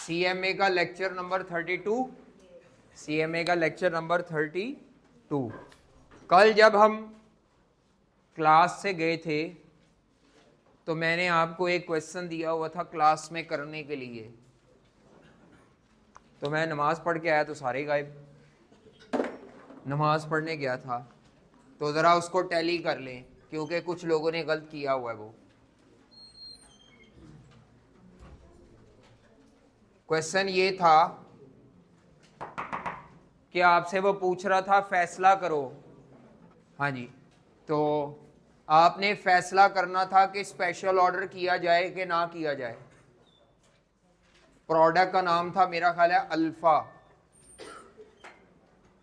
CMA का lecture number 32, CMA का lecture number 32। कल जब हम क्लास से गए थे तो मैंने आपको एक क्वेश्चन दिया हुआ था क्लास में करने के लिए, तो मैं नमाज पढ़ के आया तो सारे गायब। नमाज पढ़ने गया था तो ज़रा उसको टैली कर लें क्योंकि कुछ लोगों ने गलत किया हुआ है। वो क्वेश्चन ये था कि आपसे वो पूछ रहा था फैसला करो। हाँ जी, तो आपने फैसला करना था कि स्पेशल ऑर्डर किया जाए कि ना किया जाए। प्रोडक्ट का नाम था मेरा ख्याल है अल्फा।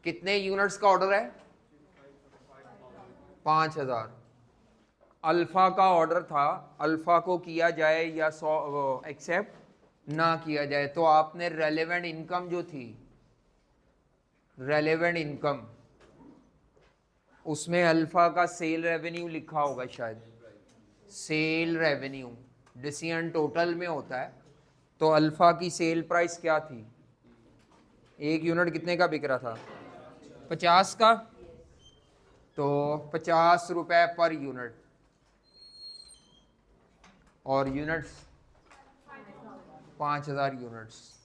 कितने यूनिट्स का ऑर्डर है? 5000। अल्फा का ऑर्डर था, अल्फा को किया जाए या एक्सेप्ट ना किया जाए। तो आपने रेलेवेंट इनकम जो थी, रेलेवेंट इनकम, उसमें अल्फा का सेल रेवेन्यू लिखा होगा शायद। सेल रेवेन्यू डिसीजन टोटल में होता है। तो अल्फा की सेल प्राइस क्या थी? एक यूनिट कितने का बिक रहा था? 50 का। तो 50 रुपए पर यूनिट, और यूनिट्स 5000 यूनिट्स,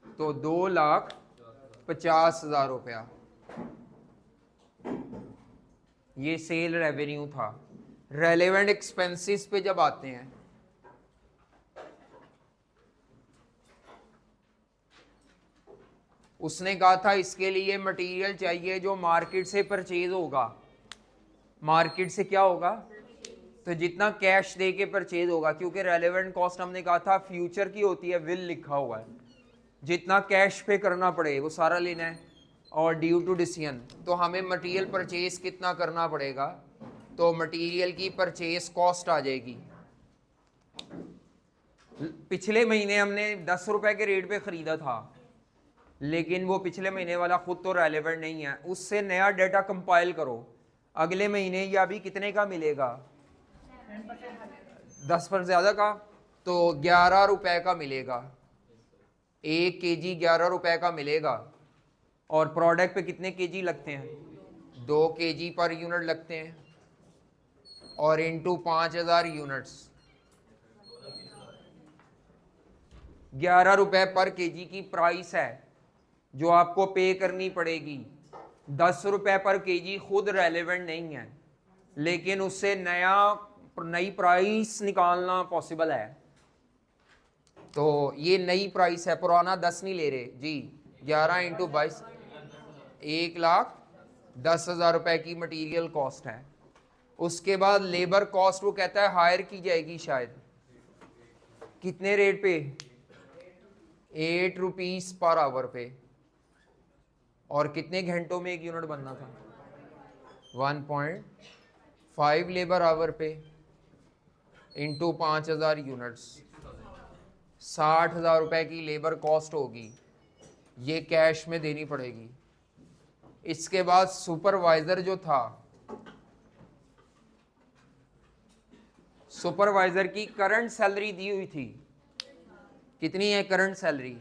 तो 2,50,000 रुपया ये सेल रेवेन्यू था। रेलेवेंट एक्सपेंसेस पे जब आते हैं, उसने कहा था इसके लिए मटेरियल चाहिए जो मार्केट से परचेज होगा। मार्केट से क्या होगा? तो जितना कैश दे के परचेज होगा, क्योंकि रेलेवेंट कॉस्ट हमने कहा था फ्यूचर की होती है, विल लिखा हुआ है। जितना कैश पे करना पड़े वो सारा लेना है, और ड्यू टू डिसीजन। तो हमें मटेरियल परचेज कितना करना पड़ेगा? तो मटेरियल की परचेज कॉस्ट आ जाएगी। पिछले महीने हमने 10 रुपए के रेट पे खरीदा था, लेकिन वो पिछले महीने वाला खुद तो रेलेवेंट नहीं है। उससे नया डेटा कंपाइल करो, अगले महीने या अभी कितने का मिलेगा? 10% ज़्यादा का, तो 11 रुपए का मिलेगा। 1 kg 11 रुपए का मिलेगा। और प्रोडक्ट पे कितने केजी लगते हैं? 2 kg पर यूनिट लगते हैं, और इंटू 5000 यूनिट्स, 11 रुपए पर केजी की प्राइस है जो आपको पे करनी पड़ेगी। 10 रुपए पर केजी खुद रेलेवेंट नहीं है, लेकिन उससे नई प्राइस निकालना पॉसिबल है। तो ये नई प्राइस है, पुराना 10 नहीं ले रहे जी। 11 इंटू 22, 1,10,000 रुपए की मटेरियल कॉस्ट है। उसके बाद लेबर कॉस्ट वो कहता है हायर की जाएगी शायद। कितने रेट पे? 8 रुपीज पर आवर पे। और कितने घंटों में एक यूनिट बनना था? 1.5 लेबर आवर पे इंटू 5000 यूनिट्स, 60,000 रुपए की लेबर कॉस्ट होगी। ये कैश में देनी पड़ेगी। इसके बाद सुपरवाइजर जो था, सुपरवाइजर की करंट सैलरी दी हुई थी। कितनी है करंट सैलरी?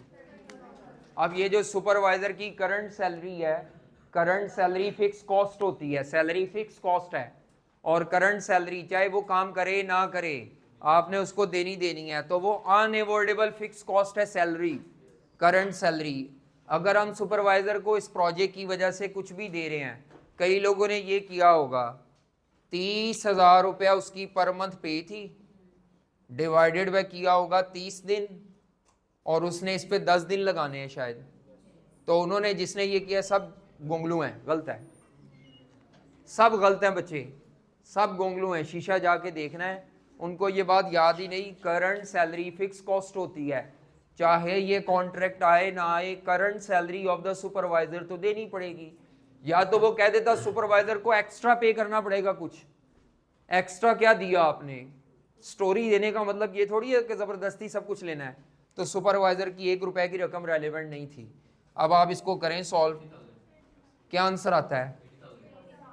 अब ये जो सुपरवाइजर की करंट सैलरी है, करंट सैलरी फिक्स कॉस्ट होती है, सैलरी फिक्स कॉस्ट है। और करंट सैलरी चाहे वो काम करे ना करे, आपने उसको देनी है। तो वो अनअवॉइडेबल फिक्स कॉस्ट है सैलरी, करंट सैलरी। अगर हम सुपरवाइजर को इस प्रोजेक्ट की वजह से कुछ भी दे रहे हैं, कई लोगों ने ये किया होगा, 30,000 रुपया उसकी पर मंथ पे थी, डिवाइडेड बाय किया होगा 30 दिन, और उसने इस पे 10 दिन लगाने हैं शायद। तो उन्होंने, जिसने ये किया, सब गोंगलू हैं, गलत है, सब गलत हैं बच्चे, सब गोंगलू हैं। शीशा जाके देखना है, उनको ये बात याद ही नहीं। करंट सैलरी फिक्स कॉस्ट होती है, चाहे ये कॉन्ट्रैक्ट आए ना आए, current salary of the supervisor तो देनी पड़ेगी। या तो वो कह देता सुपरवाइजर को एक्स्ट्रा पे करना पड़ेगा कुछ। एक्स्ट्रा क्या दिया आपने? स्टोरी देने का मतलब ये थोड़ी है कि जबरदस्ती सब कुछ लेना है। तो सुपरवाइजर की 1 रुपए की रकम रेलेवेंट नहीं थी। अब आप इसको करें सॉल्व, क्या आंसर आता है?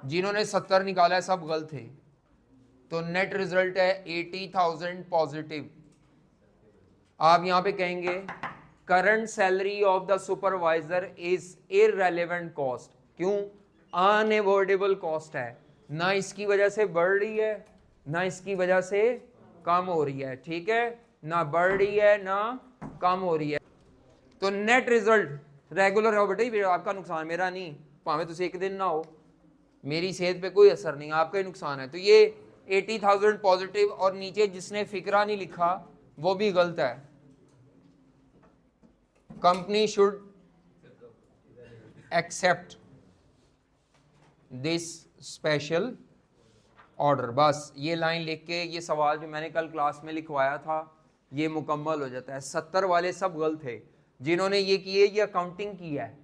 जिन्होंने 70 निकाला है सब गलत थे। तो नेट रिजल्ट है 80,000 पॉजिटिव। आप यहां पे कहेंगे current salary of the supervisor is irrelevant cost. क्यों? अनअवॉइडेबल कॉस्ट है, ना इसकी वजह से बढ़ रही है ना इसकी वजह से कम हो रही है, ठीक है, ना बढ़ रही है ना कम हो रही है। तो नेट रिजल्ट रेगुलर हो बेटे, आपका नुकसान मेरा नहीं, भावें तुम एक दिन ना हो, मेरी सेहत पे कोई असर नहीं, आपका ही नुकसान है। तो ये 80,000 पॉजिटिव और नीचे जिसने फिक्रा नहीं लिखा वो भी गलत है। Company should accept this special order. बस ये लाइन लिख के ये सवाल जो मैंने कल क्लास में लिखवाया था ये मुकम्मल हो जाता है। 70 वाले सब गलत थे जिन्होंने ये किए, ये अकाउंटिंग की है,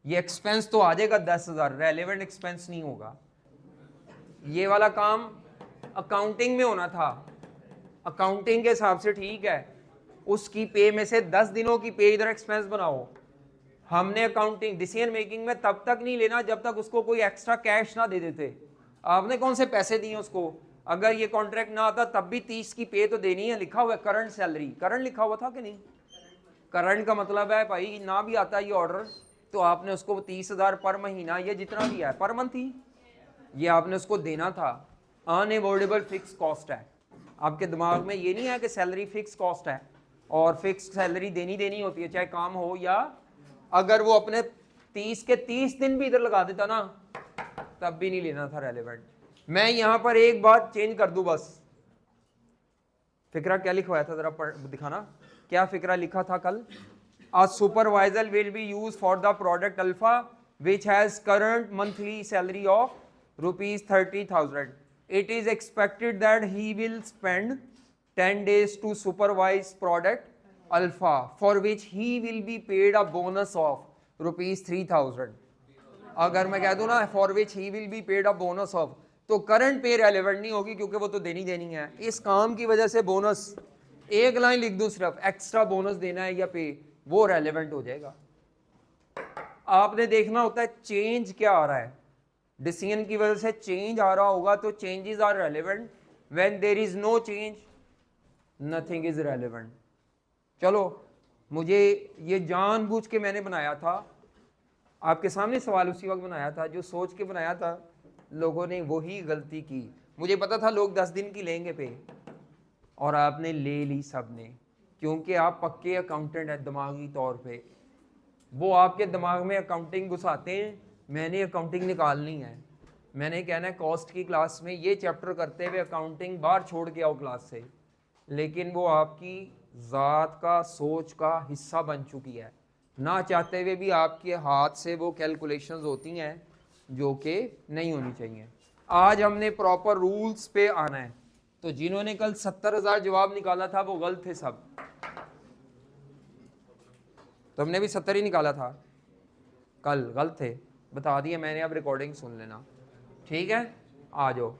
ये एक्सपेंस तो आ जाएगा 10,000, रेलेवेंट एक्सपेंस नहीं होगा। ये वाला काम अकाउंटिंग में होना था, अकाउंटिंग के हिसाब से ठीक है, उसकी पे में से 10 दिनों की पे इधर एक्सपेंस बनाओ। हमने अकाउंटिंग डिसीजन मेकिंग में तब तक नहीं लेना जब तक उसको कोई एक्स्ट्रा कैश ना दे देते। आपने कौन से पैसे दिए उसको? अगर ये कॉन्ट्रैक्ट ना आता तब भी 30 की पे तो देनी है, लिखा हुआ है करंट सैलरी, करंट लिखा हुआ था कि नहीं? करंट का मतलब है भाई ना भी आता ये ऑर्डर तो आपने उसको 30,000 पर महीना, ये जितना भी है पर मंथ ही, ये आपने उसको देना था। अनअवॉइडेबल फिक्स कॉस्ट है। आपके दिमाग में ये नहीं है कि सैलरी फिक्स कॉस्ट है और फिक्स सैलरी देनी होती है चाहे काम हो या, अगर वो अपने 30 के 30 दिन भी इधर लगा देता ना तब भी नहीं लेना था रेलेवेंट। मैं यहां पर एक बात चेंज कर दूं बस। फिक्रा क्या लिखवाया था जरा दिखाना, क्या फिक्रा लिखा था कल? A supervisor will be used for the product alpha which has current monthly salary of rupees 30,000. It is expected that he will spend 10 days to supervise product alpha for which he will be paid a bonus of rupees 3,000. अगर मैं कह दूं ना for which he will be paid a bonus of, तो current पे relevant नहीं होगी क्योंकि वो तो देनी है। इस काम की वजह से बोनस, एक लाइन लिख दूं सिर्फ एक्स्ट्रा बोनस देना है या पे, वो रेलेवेंट हो जाएगा। आपने देखना होता है चेंज क्या आ रहा है, डिसीजन की वजह से चेंज आ रहा होगा तो changes are relevant, when there is no change nothing is relevant. चलो मुझे ये जानबूझ के मैंने बनाया था, आपके सामने सवाल उसी वक्त बनाया था, जो सोच के बनाया था लोगों ने वही गलती की। मुझे पता था लोग 10 दिन की लेंगे पे और आपने ले ली सब ने, क्योंकि आप पक्के अकाउंटेंट हैं दिमागी तौर पे। वो आपके दिमाग में अकाउंटिंग घुसाते हैं, मैंने अकाउंटिंग निकालनी है, मैंने कहना है कॉस्ट की क्लास में ये चैप्टर करते हुए अकाउंटिंग बाहर छोड़ के आओ क्लास से, लेकिन वो आपकी ज़ात का सोच का हिस्सा बन चुकी है। ना चाहते हुए भी आपके हाथ से वो कैलकुलेशंस होती हैं जो कि नहीं होनी चाहिए। आज हमने प्रॉपर रूल्स पे आना है। तो जिन्होंने कल 70,000 जवाब निकाला था वो गलत थे सब, तुमने भी 70 ही निकाला था कल, गलत थे, बता दिया मैंने, अब रिकॉर्डिंग सुन लेना, ठीक है? आ जाओ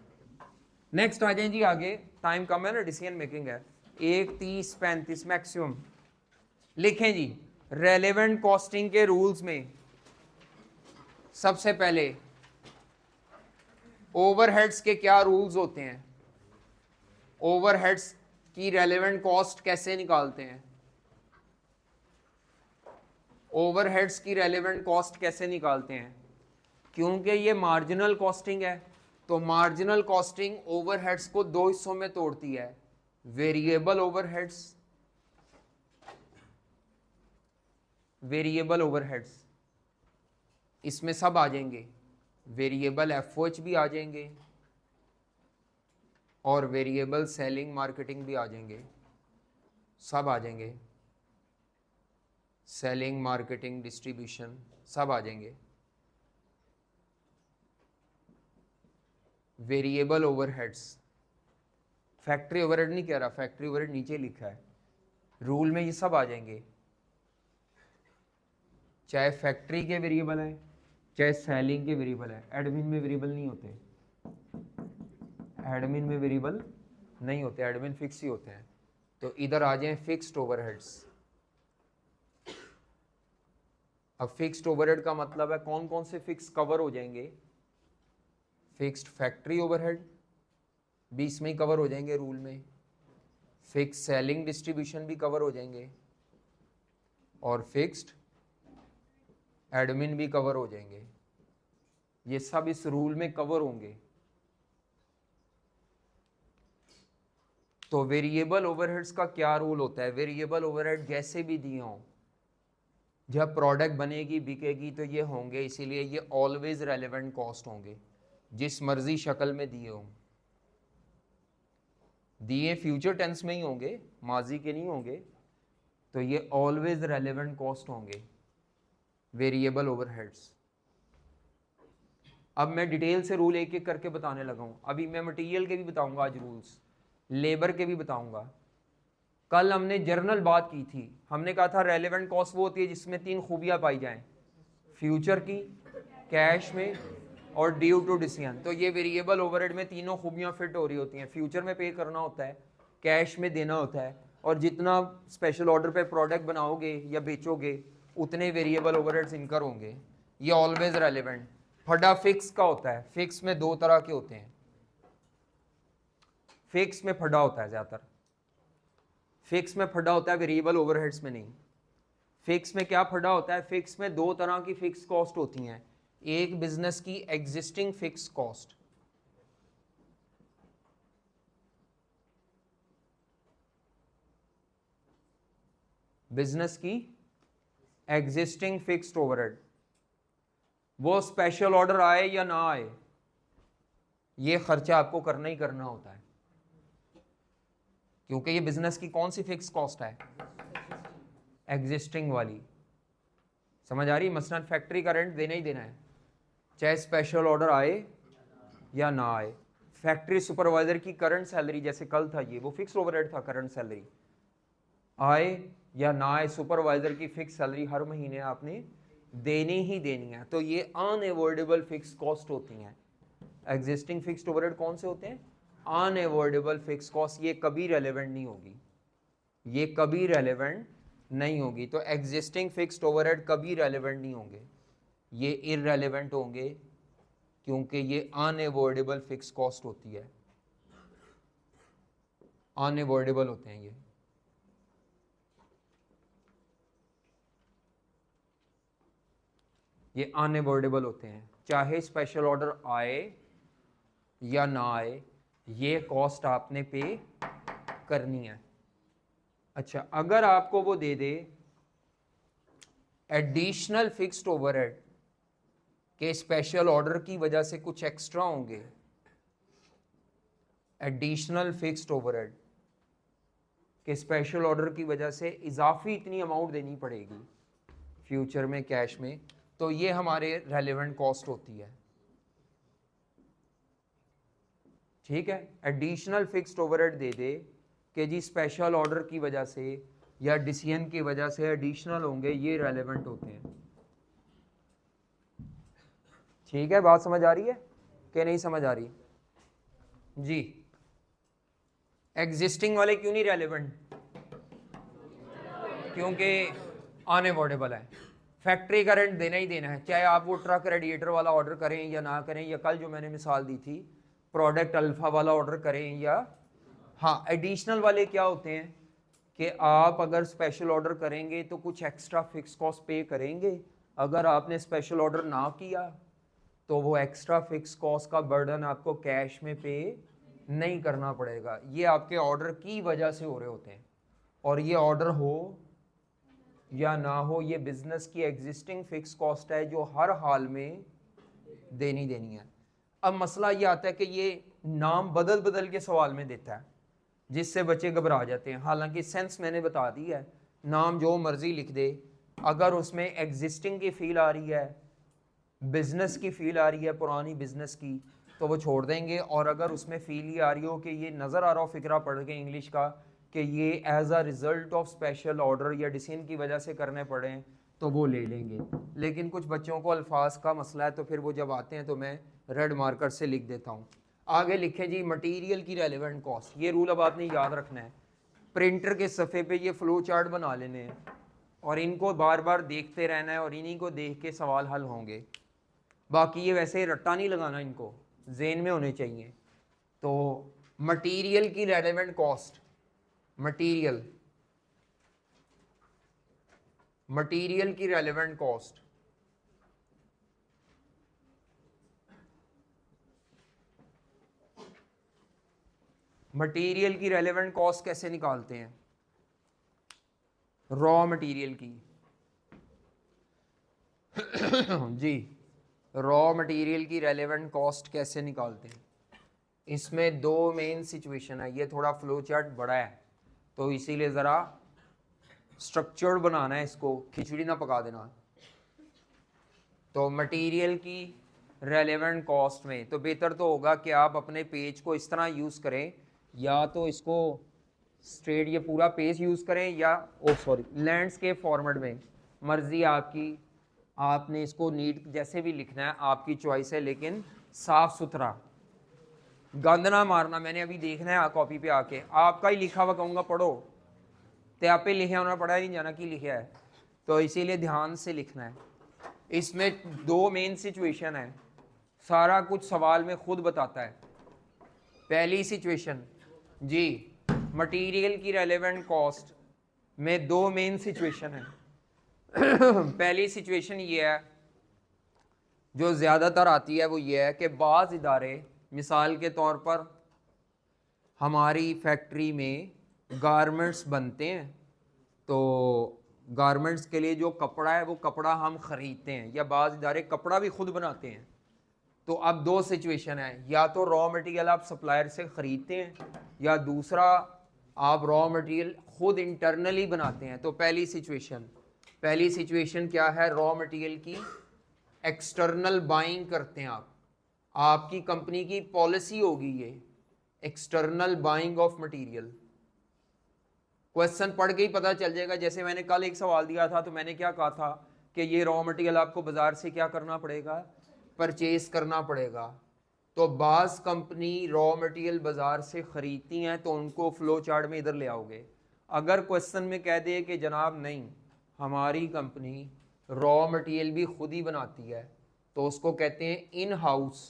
नेक्स्ट आ जाए जी आगे, टाइम कम है ना, डिसीजन मेकिंग है। 1:30-35 मैक्सिमम लिखें जी। रेलेवेंट कॉस्टिंग के रूल्स में सबसे पहले ओवरहेड्स के क्या रूल्स होते हैं, ओवरहेड्स की रेलेवेंट कॉस्ट कैसे निकालते हैं, ओवरहेड्स की रेलेवेंट कॉस्ट कैसे निकालते हैं, क्योंकि ये मार्जिनल कॉस्टिंग है तो मार्जिनल कॉस्टिंग ओवरहेड्स को दो हिस्सों में तोड़ती है, वेरिएबल ओवरहेड्स, वेरिएबल ओवरहेड्स इसमें सब आ जाएंगे, वेरिएबल एफओएच भी आ जाएंगे और वेरिएबल सेलिंग मार्केटिंग भी आ जाएंगे, सब आ जाएंगे, सेलिंग मार्केटिंग डिस्ट्रीब्यूशन सब आ जाएंगे। वेरिएबल ओवरहेड्स, फैक्ट्री ओवरहेड नहीं कह रहा, फैक्ट्री ओवरहेड नीचे लिखा है, रूल में ये सब आ जाएंगे, चाहे फैक्ट्री के वेरिएबल है चाहे सेलिंग के वेरिएबल है। एडमिन में वेरिएबल नहीं होते, एडमिन में वेरिएबल नहीं होते, एडमिन फिक्स ही होते हैं। तो इधर आ जाएं फिक्स्ड ओवरहेड्स। अब फिक्स्ड ओवरहेड का मतलब है कौन कौन से फिक्स कवर हो जाएंगे, फिक्स्ड फैक्ट्री ओवरहेड भी इसमें ही कवर हो जाएंगे रूल में, फिक्स सेलिंग डिस्ट्रीब्यूशन भी कवर हो जाएंगे और फिक्स्ड एडमिन भी कवर हो जाएंगे। ये सब इस रूल में कवर होंगे। तो वेरिएबल ओवरहेड्स का क्या रूल होता है? वेरिएबल ओवरहेड जैसे भी दिए हों, जब प्रोडक्ट बनेगी बिकेगी तो ये होंगे, इसीलिए ये ऑलवेज रेलेवेंट कॉस्ट होंगे, जिस मर्जी शक्ल में दिए हों। दिए फ्यूचर टेंस में ही होंगे, माजी के नहीं होंगे, तो ये ऑलवेज रेलेवेंट कॉस्ट होंगे वेरिएबल ओवरहेड्स। अब मैं डिटेल से रूल एक एक करके बताने लगा हूं। अभी मैं मटेरियल के भी बताऊंगा आज रूल्स, लेबर के भी बताऊंगा। कल हमने जर्नल बात की थी, हमने कहा था रेलेवेंट कॉस्ट वो होती है जिसमें 3 खूबियां पाई जाएं, फ्यूचर की, कैश में और ड्यू टू डिसीजन। तो ये वेरिएबल ओवरहेड में तीनों खूबियां फिट हो रही होती हैं। फ्यूचर में पे करना होता है, कैश में देना होता है, और जितना स्पेशल ऑर्डर पे प्रोडक्ट बनाओगे या बेचोगे उतने वेरिएबल ओवरहेड्स इनकर होंगे। ये ऑलवेज रेलेवेंट। फटा फिक्स का होता है। फिक्स में 2 तरह के होते हैं। फिक्स में फटा होता है ज्यादातर, फिक्स में फटा होता है, वेरिएबल ओवरहेड्स में नहीं। फिक्स में क्या फटा होता है? फिक्स में 2 तरह की फिक्स कॉस्ट होती हैं। एक बिजनेस की एग्जिस्टिंग फिक्स कॉस्ट, बिजनेस की एग्जिस्टिंग फिक्स्ड ओवरहेड, वो स्पेशल ऑर्डर आए या ना आए ये खर्चा आपको करना ही करना होता है, क्योंकि ये बिजनेस की कौन सी फिक्स कॉस्ट है? एग्जिस्टिंग वाली। समझ आ रही? मसलन फैक्ट्री का रेंट देना ही देना है, चाहे स्पेशल ऑर्डर आए या ना आए। फैक्ट्री सुपरवाइजर की करंट सैलरी, जैसे कल था ये, वो फिक्स ओवरहेड था। करंट सैलरी आए या ना आए, सुपरवाइजर की फिक्स सैलरी हर महीने आपने देनी ही देनी है। तो ये अनअवॉइडेबल फिक्स कॉस्ट होती हैं। एग्जिस्टिंग फिक्स्ड ओवरहेड कौन से होते हैं? Unavoidable fix cost. ये कभी रेलेवेंट नहीं होगी, ये कभी रेलेवेंट नहीं होगी। तो एग्जिस्टिंग फिक्स्ड ओवरहेड कभी रेलेवेंट नहीं होंगे, ये इररेलेवेंट होंगे, क्योंकि ये अनअवॉइडेबल फिक्स कॉस्ट होती है। अनअवॉइडेबल होते हैं ये अनअवॉइडेबल होते हैं। चाहे स्पेशल ऑर्डर आए या ना आए, ये कॉस्ट आपने पे करनी है। अच्छा, अगर आपको वो दे दे एडिशनल फिक्स्ड ओवरहेड के स्पेशल ऑर्डर की वजह से कुछ एक्स्ट्रा होंगे, एडिशनल फिक्स्ड ओवरहेड के स्पेशल ऑर्डर की वजह से इजाफी इतनी अमाउंट देनी पड़ेगी फ्यूचर में कैश में, तो ये हमारे रेलेवेंट कॉस्ट होती है। ठीक है, एडिशनल फिक्स्ड ओवरहेड दे दे कि जी स्पेशल ऑर्डर की वजह से या डिसीजन की वजह से एडिशनल होंगे, ये रेलेवेंट होते हैं। ठीक है, बात समझ आ रही है कि नहीं समझ आ रही? जी, एग्जिस्टिंग वाले क्यों नहीं रेलेवेंट? क्योंकि अनअवॉइडेबल है। फैक्ट्री का रेंट देना ही देना है, चाहे आप वो ट्रक रेडिएटर वाला ऑर्डर करें या ना करें, या कल जो मैंने मिसाल दी थी प्रोडक्ट अल्फा वाला ऑर्डर करें या। हाँ, एडिशनल वाले क्या होते हैं कि आप अगर स्पेशल ऑर्डर करेंगे तो कुछ एक्स्ट्रा फिक्स कॉस्ट पे करेंगे। अगर आपने स्पेशल ऑर्डर ना किया तो वो एक्स्ट्रा फिक्स कॉस्ट का बर्डन आपको कैश में पे नहीं करना पड़ेगा। ये आपके ऑर्डर की वजह से हो रहे होते हैं, और ये ऑर्डर हो या ना हो, ये बिजनेस की एग्जिस्टिंग फिक्स कॉस्ट है जो हर हाल में देनी देनी है। अब मसला ये आता है कि ये नाम बदल बदल के सवाल में देता है, जिससे बच्चे घबरा जाते हैं। हालांकि सेंस मैंने बता दी है, नाम जो मर्जी लिख दे, अगर उसमें एग्जिस्टिंग की फील आ रही है, बिजनेस की फील आ रही है पुरानी बिजनेस की, तो वो छोड़ देंगे। और अगर उसमें फील ही आ रही हो कि ये नज़र आ रहा हो फिक्रा पढ़ के इंग्लिश का कि ये as a result of special order या डिसीजन की वजह से करने पड़े, तो वो ले लेंगे। लेकिन कुछ बच्चों को अल्फाज का मसला है, तो फिर वो जब आते हैं तो मैं रेड मार्कर से लिख देता हूँ। आगे लिखें जी, मटेरियल की रेलेवेंट कॉस्ट। ये रूल अब आपने याद रखना है। प्रिंटर के सफ़े पे ये फ्लो चार्ट बना लेने हैं और इनको बार बार देखते रहना है, और इन्हीं को देख के सवाल हल होंगे। बाकी ये वैसे रट्टा नहीं लगाना, इनको जेन में होने चाहिए। तो मटेरियल की रेलेवेंट कॉस्ट मटीरियल, मटीरियल की रेलेवेंट कॉस्ट, मटेरियल की रेलेवेंट कॉस्ट कैसे निकालते हैं? रॉ मटेरियल की जी, रॉ मटेरियल की रेलेवेंट कॉस्ट कैसे निकालते हैं? इसमें दो मेन सिचुएशन है। ये थोड़ा फ्लो चार्ट बड़ा है तो इसीलिए ज़रा स्ट्रक्चर्ड बनाना है, इसको खिचड़ी ना पका देना। तो मटेरियल की रेलेवेंट कॉस्ट में तो बेहतर तो होगा कि आप अपने पेज को इस तरह यूज़ करें, या तो इसको स्ट्रेट ये पूरा पेज यूज़ करें, या लैंडस्केप फॉर्मेट में, मर्जी आपकी, आपने इसको नीट जैसे भी लिखना है, आपकी चॉइस है, लेकिन साफ सुथरा, गंद ना मारना। मैंने अभी देखना है कॉपी पे आके आपका ही लिखा हुआ कहूँगा पढ़ो, तो आप पे लिखे होना पड़ा नहीं जाना कि लिखा है, तो इसीलिए ध्यान से लिखना है। इसमें दो मेन सिचुएशन है, सारा कुछ सवाल में खुद बताता है। पहली सिचुएशन जी, मटेरियल की रेलेवेंट कॉस्ट में दो मेन सिचुएशन है। पहली सिचुएशन ये है जो ज़्यादातर आती है, वो ये है कि बाज़ इदारे, मिसाल के तौर पर हमारी फैक्ट्री में गारमेंट्स बनते हैं, तो गारमेंट्स के लिए जो कपड़ा है वो कपड़ा हम ख़रीदते हैं, या बाज़ इदारे कपड़ा भी खुद बनाते हैं। तो अब दो सिचुएशन है, या तो रॉ मटेरियल आप सप्लायर से ख़रीदते हैं, या दूसरा आप रॉ मटेरियल खुद इंटरनली बनाते हैं। तो पहली सिचुएशन क्या है? रॉ मटेरियल की एक्सटर्नल बाइंग करते हैं आप, आपकी कंपनी की पॉलिसी होगी ये, external buying of material. Question पढ़ के ही पता चल जाएगा। जैसे मैंने कल एक सवाल दिया था, तो मैंने क्या कहा था कि ये रॉ मटेरियल आपको बाजार से क्या करना पड़ेगा? परचेज करना पड़ेगा। तो बाज़ कंपनी रॉ मटेरियल बाजार से ख़रीदती हैं, तो उनको फ्लो चार्ट में इधर ले आओगे। अगर क्वेश्चन में कह दे कि जनाब नहीं, हमारी कंपनी रॉ मटेरियल भी खुद ही बनाती है, तो उसको कहते हैं in house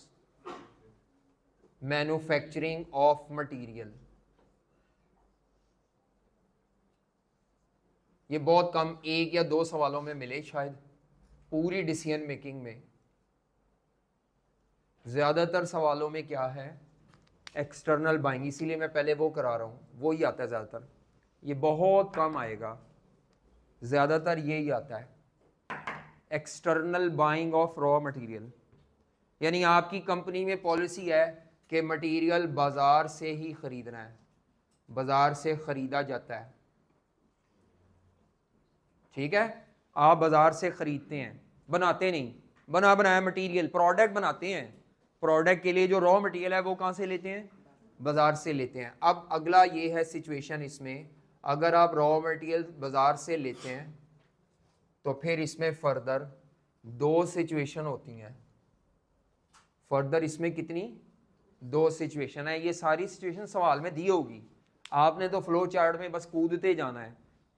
manufacturing of material. ये बहुत कम, एक या दो सवालों में मिले शायद पूरी डिसीजन मेकिंग में। ज़्यादातर सवालों में क्या है? एक्सटर्नल बाइंग, इसीलिए मैं पहले वो करा रहा हूँ, वो ही आता है ज़्यादातर। ये बहुत कम आएगा, ज़्यादातर यही आता है, external buying of raw material. यानी आपकी कंपनी में पॉलिसी है कि मटेरियल बाज़ार से ही ख़रीदना है, बाज़ार से ख़रीदा जाता है, ठीक है? आप बाज़ार से ख़रीदते हैं, बनाते नहीं, बनाया मटेरियल, प्रोडक्ट बनाते हैं। प्रोडक्ट के लिए जो रॉ मटेरियल है वो कहाँ से लेते हैं? बाज़ार से लेते हैं। अब अगला ये है सिचुएशन, इसमें अगर आप रॉ मटेरियल बाज़ार से लेते हैं तो फिर इसमें फर्दर दो सिचुएशन होती हैं। फर्दर इसमें कितनी? दो सिचुएशन है। ये सारी सिचुएशन सवाल में दी होगी, आपने तो फ्लो चार्ट में बस कूदते जाना है।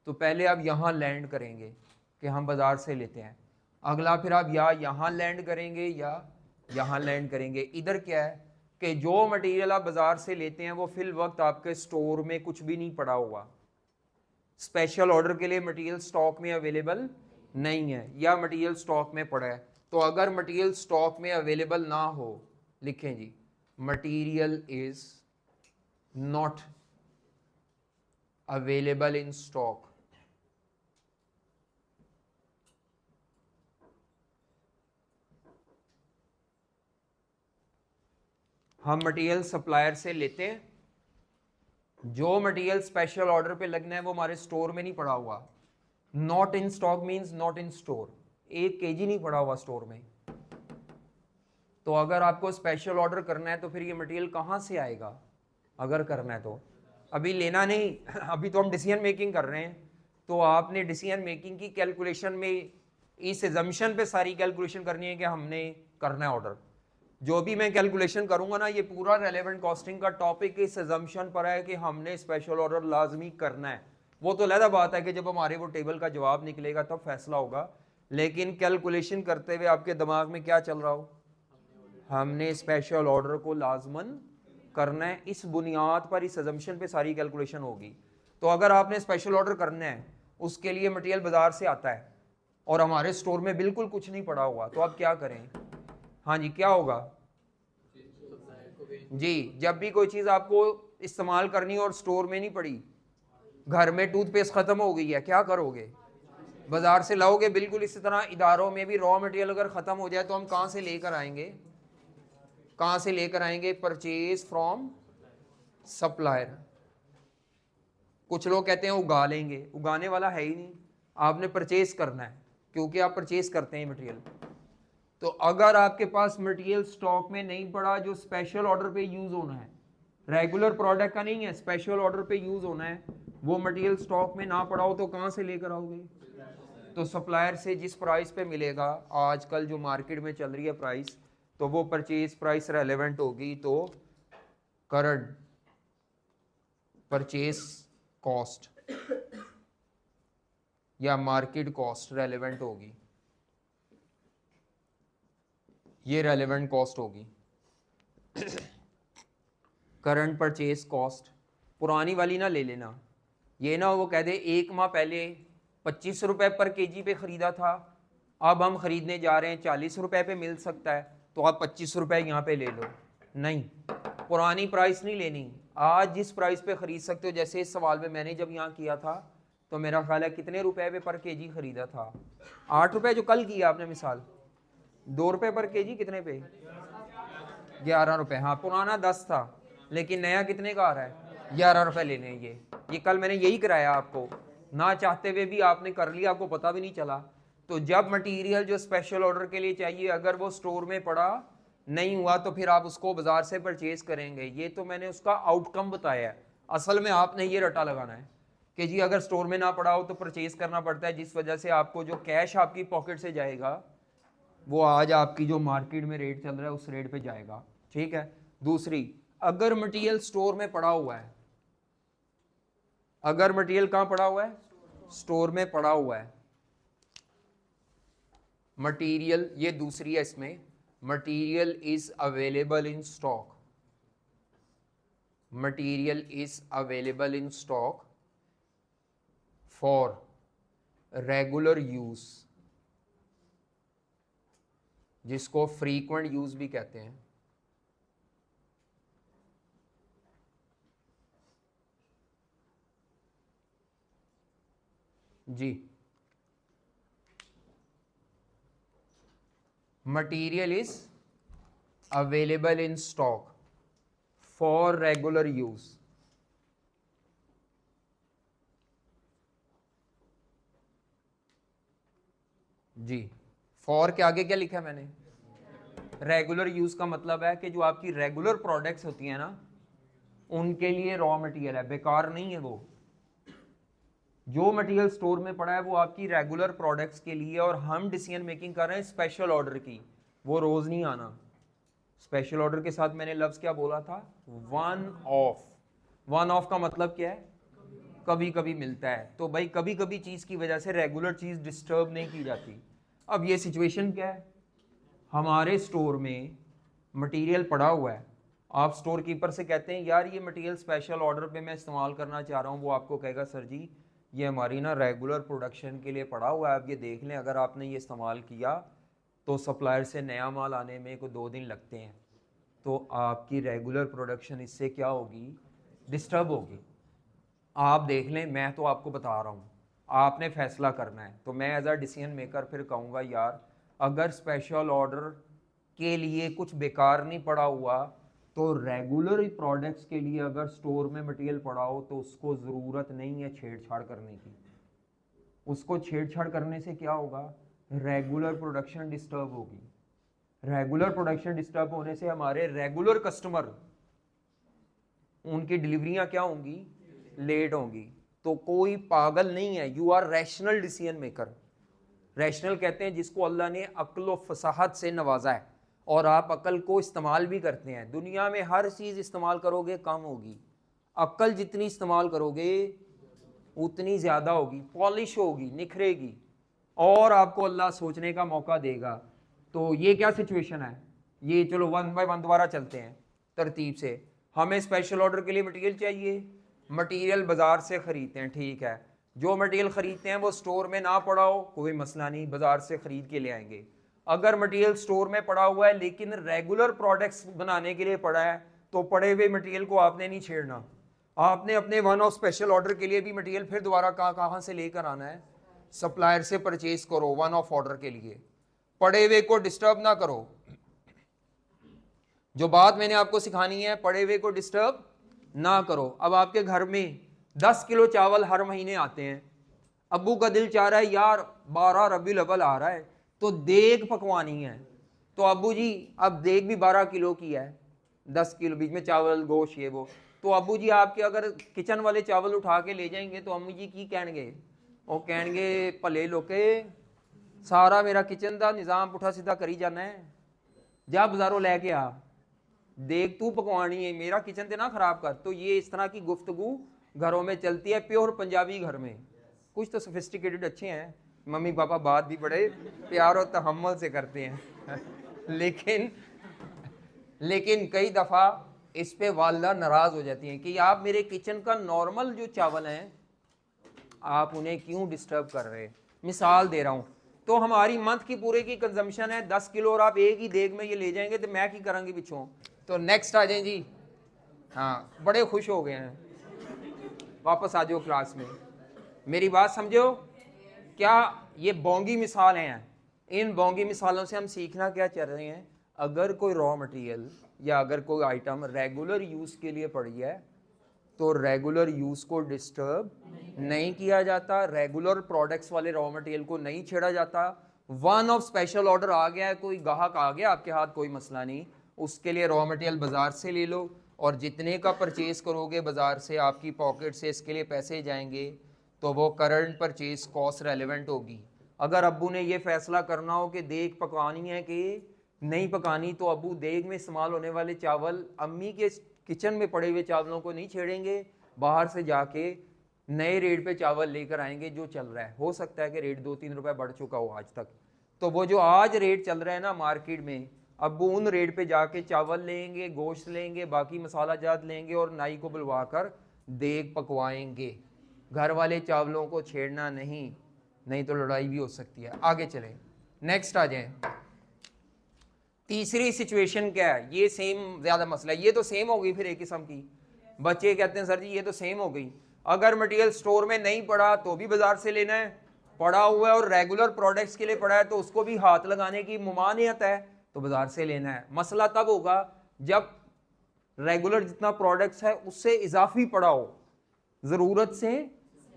तो पहले आप यहाँ लैंड करेंगे कि हम बाज़ार से लेते हैं, अगला फिर आप या यहाँ लैंड करेंगे या यहाँ लैंड करेंगे। इधर क्या है कि जो मटेरियल आप बाज़ार से लेते हैं वो फिल वक्त आपके स्टोर में कुछ भी नहीं पड़ा हुआ, स्पेशल ऑर्डर के लिए मटेरियल स्टॉक में अवेलेबल नहीं है, या मटेरियल स्टॉक में पड़ा है। तो अगर मटेरियल स्टॉक में अवेलेबल ना हो, लिखें जी, material is not available in stock. हम मटेरियल सप्लायर से लेते हैं, जो मटेरियल स्पेशल ऑर्डर पे लगना है वो हमारे स्टोर में नहीं पड़ा हुआ। Not in stock means not in store, 1 kg नहीं पड़ा हुआ स्टोर में। तो अगर आपको स्पेशल ऑर्डर करना है तो फिर ये मटेरियल कहाँ से आएगा? अगर करना है तो अभी लेना नहीं, अभी तो हम डिसीजन मेकिंग कर रहे हैं। तो आपने डिसीजन मेकिंग की कैलकुलेशन में इस एजम्पशन पे सारी कैलकुलेशन करनी है कि हमने करना है ऑर्डर। जो भी मैं कैलकुलेशन करूंगा ना, ये पूरा रेलेवेंट कॉस्टिंग का टॉपिक इस एजम्पशन पर है कि हमने स्पेशल ऑर्डर लाजमी करना है। वो तो अलग बात है कि जब हमारे वो टेबल का जवाब निकलेगा तब फैसला होगा, लेकिन कैलकुलेशन करते हुए आपके दिमाग में क्या चल रहा हो? हमने स्पेशल ऑर्डर को लाजमन करना है। इस बुनियाद पर, इस अजम्पशन पे सारी कैलकुलेशन होगी। तो अगर आपने स्पेशल ऑर्डर करना है, उसके लिए मटेरियल बाजार से आता है और हमारे स्टोर में बिल्कुल कुछ नहीं पड़ा हुआ, तो आप क्या करें? हाँ जी, क्या होगा जी? जब भी कोई चीज़ आपको इस्तेमाल करनी और स्टोर में नहीं पड़ी, घर में टूथपेस्ट खत्म हो गई है, क्या करोगे? बाजार से लाओगे। बिल्कुल इसी तरह इदारों में भी रॉ मटेरियल अगर ख़त्म हो जाए तो हम कहाँ से लेकर आएंगे? कहाँ से लेकर आएंगे? Purchase from supplier. कुछ लोग कहते हैं उगा लेंगे, उगाने वाला है ही नहीं, आपने परचेज करना है, क्योंकि आप परचेज करते हैं मटेरियल। तो अगर आपके पास मटेरियल स्टॉक में नहीं पड़ा जो स्पेशल ऑर्डर पे यूज होना है, रेगुलर प्रोडक्ट का नहीं है, स्पेशल ऑर्डर पे यूज होना है, वो मटेरियल स्टॉक में ना पड़ा हो तो कहाँ से लेकर आओगे? तो सप्लायर से जिस प्राइस पे मिलेगा, आजकल जो मार्केट में चल रही है प्राइस, तो वो परचेज प्राइस रेलेवेंट होगी, तो करंट परचेज कॉस्ट या मार्केट कॉस्ट रेलेवेंट होगी, ये रेलेवेंट कॉस्ट होगी। करंट परचेज कॉस्ट पुरानी वाली ना ले लेना, ये ना वो कह दे 1 माह पहले 25 रुपए पर केजी पे ख़रीदा था, अब हम ख़रीदने जा रहे हैं 40 रुपए पे मिल सकता है, तो आप 25 रुपए यहाँ पे ले लो। नहीं, पुरानी प्राइस नहीं लेनी, आज जिस प्राइस पे ख़रीद सकते हो। जैसे इस सवाल में मैंने जब यहाँ किया था तो मेरा ख्याल है कितने रुपए पे पर केजी ख़रीदा था? 8 रुपए, जो कल किया आपने मिसाल। 2 रुपए पर केजी कितने पे? 11 रुपए। हाँ, पुराना 10 था, लेकिन नया कितने का आ रहा है? 11 रुपए लेने। ये कल मैंने यही कराया आपको, ना चाहते हुए भी आपने कर लिया, आपको पता भी नहीं चला। तो जब मटेरियल जो स्पेशल ऑर्डर के लिए चाहिए, अगर वो स्टोर में पड़ा नहीं हुआ, तो फिर आप उसको बाजार से परचेज करेंगे। ये तो मैंने उसका आउटकम बताया है, असल में आपने ये रटा लगाना है कि जी अगर स्टोर में ना पड़ा हो तो परचेज करना पड़ता है, जिस वजह से आपको जो कैश आपकी पॉकेट से जाएगा वो आज आपकी जो मार्केट में रेट चल रहा है उस रेट पे जाएगा। ठीक है। दूसरी, अगर मटेरियल स्टोर में पड़ा हुआ है, अगर मटेरियल कहाँ पड़ा हुआ है? स्टोर में पड़ा हुआ है मटेरियल, ये दूसरी है इसमें, material is available in stock, material is available in stock for regular use, जिसको फ्रीक्वेंट यूज भी कहते हैं। जी, material is available in stock for regular use. जी, फॉर के आगे क्या लिखा है मैंने? रेगुलर यूज का मतलब है कि जो आपकी रेगुलर प्रोडक्ट्स होती हैं ना, उनके लिए रॉ मटेरियल है, बेकार नहीं है वो। जो मटेरियल स्टोर में पड़ा है वो आपकी रेगुलर प्रोडक्ट्स के लिए, और हम डिसीजन मेकिंग कर रहे हैं स्पेशल ऑर्डर की, वो रोज नहीं आना। स्पेशल ऑर्डर के साथ मैंने लफ्ज क्या बोला था? One of. वन ऑफ का मतलब क्या है? कभी कभी मिलता है। तो भाई कभी कभी चीज की वजह से रेगुलर चीज डिस्टर्ब नहीं की जाती। अब ये सिचुएशन क्या है? हमारे स्टोर में मटेरियल पड़ा हुआ है, आप स्टोर कीपर से कहते हैं यार ये मटेरियल स्पेशल ऑर्डर पे मैं इस्तेमाल करना चाह रहा हूँ, वो आपको कहेगा सर जी ये हमारी ना रेगुलर प्रोडक्शन के लिए पड़ा हुआ है, आप ये देख लें, अगर आपने ये इस्तेमाल किया तो सप्लायर से नया माल आने में को 2 दिन लगते हैं, तो आपकी रेगुलर प्रोडक्शन इससे क्या होगी? डिस्टर्ब होगी। आप देख लें, मैं तो आपको बता रहा हूँ, आपने फैसला करना है। तो मैं एज अ डिसीजन मेकर फिर कहूँगा यार अगर स्पेशल ऑर्डर के लिए कुछ बेकार नहीं पड़ा हुआ, तो रेगुलर प्रोडक्ट्स के लिए अगर स्टोर में मटेरियल पड़ा हो तो उसको ज़रूरत नहीं है छेड़छाड़ करने की। उसको छेड़छाड़ करने से क्या होगा? रेगुलर प्रोडक्शन डिस्टर्ब होगी। रेगुलर प्रोडक्शन डिस्टर्ब होने से हमारे रेगुलर कस्टमर, उनकी डिलीवरियां क्या होंगी? लेट होंगी। तो कोई पागल नहीं है, you are rational decision maker. Rational कहते हैं जिसको अल्लाह ने अक्ल व फसाहत से नवाजा है, और आप अकल को इस्तेमाल भी करते हैं। दुनिया में हर चीज़ इस्तेमाल करोगे कम होगी, अकल जितनी इस्तेमाल करोगे उतनी ज़्यादा होगी, पॉलिश होगी, निखरेगी, और आपको अल्लाह सोचने का मौका देगा। तो ये क्या सिचुएशन है? ये चलो 1 बाय 1 दोबारा चलते हैं तरतीब से। हमें स्पेशल ऑर्डर के लिए मटेरियल चाहिए, मटेरियल बाजार से खरीदते हैं, ठीक है। जो मटेरियल खरीदते हैं वो स्टोर में ना पड़ा हो कोई मसला नहीं, बाजार से खरीद के ले आएंगे। अगर मटेरियल स्टोर में पड़ा हुआ है लेकिन रेगुलर प्रोडक्ट्स बनाने के लिए पड़ा है तो पड़े हुए मटेरियल को आपने नहीं छेड़ना। आपने अपने वन ऑफ स्पेशल ऑर्डर के लिए भी मटेरियल फिर दोबारा कहाँ से लेकर आना है, सप्लायर से परचेज करो वन ऑफ ऑर्डर के लिए। पड़े हुए को डिस्टर्ब ना करो। जो बात मैंने आपको सिखानी है, पड़े हुए को डिस्टर्ब ना करो। अब आपके घर में 10 किलो चावल हर महीने आते हैं, अब्बू का दिल चाह रहा है यार 12 रबीउल अव्वल आ रहा है तो देग पकवानी है, तो अब्बू जी अब देग भी 12 किलो की है, 10 किलो बीच में चावल गोश्त ये वो, तो अब्बू जी आपके अगर किचन वाले चावल उठा के ले जाएंगे तो अम्मी जी की कहणगे, वो कहणगे भले लोके सारा मेरा किचन का निज़ाम पुठा सीधा करी जाना है, जा बाजारों लैके आ, देख तू पकवानी है, मेरा किचन ते ना खराब कर। तो ये इस तरह की गुफ्तगू घरों में चलती है, प्योर पंजाबी घर में। कुछ तो सोफिस्टिकेटेड अच्छे हैं, मम्मी पापा बात भी बड़े प्यार और तहम्मुल से करते हैं लेकिन कई दफ़ा इस पे वालदा नाराज़ हो जाती हैं कि आप मेरे किचन का नॉर्मल जो चावल हैं आप उन्हें क्यों डिस्टर्ब कर रहे हैं। मिसाल दे रहा हूँ, तो हमारी मंथ की पूरे की कंजम्पशन है 10 किलो और आप एक ही देग में ये ले जाएंगे तो मैं की करूँगी पिछों। तो नेक्स्ट आ जाए जी, हाँ बड़े खुश हो गए हैं, वापस आ जाओ क्लास में, मेरी बात समझो। क्या ये बोंगी मिसाल हैं, इन बोंगी मिसालों से हम सीखना क्या चाह रहे हैं, अगर कोई रॉ मटेरियल या अगर कोई आइटम रेगुलर यूज़ के लिए पड़ी है तो रेगुलर यूज़ को डिस्टर्ब नहीं किया जाता, रेगुलर प्रोडक्ट्स वाले रॉ मटेरियल को नहीं छेड़ा जाता। वन ऑफ स्पेशल ऑर्डर आ गया है, कोई ग्राहक आ गया आपके हाथ, कोई मसला नहीं, उसके लिए रॉ मटेरियल बाज़ार से ले लो और जितने का परचेज़ करोगे बाज़ार से आपकी पॉकेट से इसके लिए पैसे जाएंगे तो वो करंट परचेज़ कॉस्ट रेलिवेंट होगी। अगर अब्बू ने ये फैसला करना हो कि देग पकानी है कि नहीं पकानी तो अब्बू देग में इस्तेमाल होने वाले चावल अम्मी के किचन में पड़े हुए चावलों को नहीं छेड़ेंगे, बाहर से जाके नए रेट पे चावल लेकर आएंगे जो चल रहा है। हो सकता है कि रेट 2-3 रुपए बढ़ चुका हो आज तक, तो वो जो आज रेट चल रहा है ना मार्केट में, अब्बू उन रेट पे जाके चावल लेंगे, गोश्त लेंगे, बाकी मसाला जात लेंगे और नाई को बुलवा कर देग पकवाएंगे। घर वाले चावलों को छेड़ना नहीं तो लड़ाई भी हो सकती है। आगे चले, नेक्स्ट आ जाए। तीसरी सिचुएशन क्या है, ये सेम ज़्यादा मसला है, ये तो सेम हो गई फिर एक किस्म की। बच्चे कहते हैं सर जी ये तो सेम हो गई, अगर मटेरियल स्टोर में नहीं पड़ा तो भी बाजार से लेना है, पड़ा हुआ है और रेगुलर प्रोडक्ट्स के लिए पड़ा है तो उसको भी हाथ लगाने की मुमानियत है तो बाजार से लेना है। मसला तब होगा जब रेगुलर जितना प्रोडक्ट्स है उससे इजाफी पड़ा हो, ज़रूरत से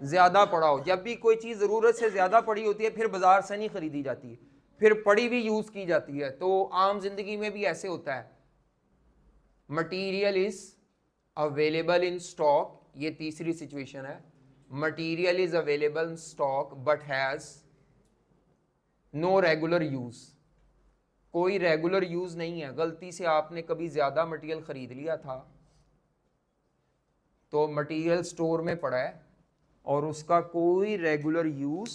ज़्यादा पड़ा हो। जब भी कोई चीज़ ज़रूरत से ज़्यादा पड़ी होती है फिर बाजार से नहीं खरीदी जाती, फिर पड़ी भी यूज़ की जाती है। तो आम जिंदगी में भी ऐसे होता है, material is available in stock, ये तीसरी सिचुएशन है, material is available in stock but has no regular use, कोई रेगुलर यूज़ नहीं है। गलती से आपने कभी ज़्यादा मटेरियल ख़रीद लिया था तो मटेरियल स्टोर में पड़ा है और उसका कोई रेगुलर यूज़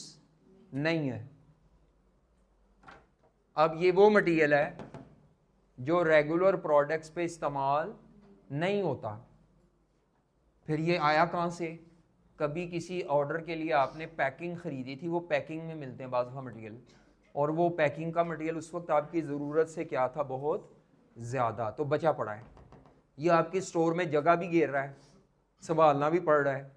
नहीं है। अब ये वो मटेरियल है जो रेगुलर प्रोडक्ट्स पे इस्तेमाल नहीं होता, फिर ये आया कहाँ से, कभी किसी ऑर्डर के लिए आपने पैकिंग ख़रीदी थी, वो पैकिंग में मिलते हैं बाज़ का मटेरियल, और वो पैकिंग का मटेरियल उस वक्त आपकी ज़रूरत से क्या था, बहुत ज़्यादा, तो बचा पड़ा है। ये आपकी स्टोर में जगह भी घेर रहा है, संभालना भी पड़ रहा है,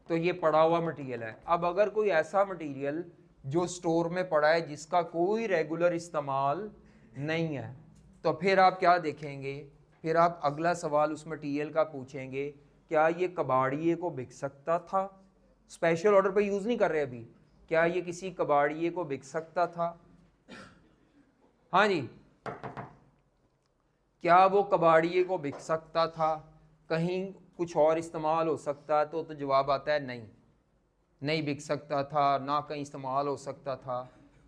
तो ये पड़ा हुआ मटेरियल है। अब अगर कोई ऐसा मटेरियल जो स्टोर में पड़ा है जिसका कोई रेगुलर इस्तेमाल नहीं है, तो फिर आप क्या देखेंगे, फिर आप अगला सवाल उस मटेरियल का पूछेंगे, क्या ये कबाड़िए को बिक सकता था, स्पेशल ऑर्डर पे यूज़ नहीं कर रहे अभी, क्या ये किसी कबाड़िए को बिक सकता था, हाँ जी, क्या वो कबाड़िए को बिक सकता था, कहीं कुछ और इस्तेमाल हो सकता, तो जवाब आता है नहीं बिक सकता था, ना कहीं इस्तेमाल हो सकता था।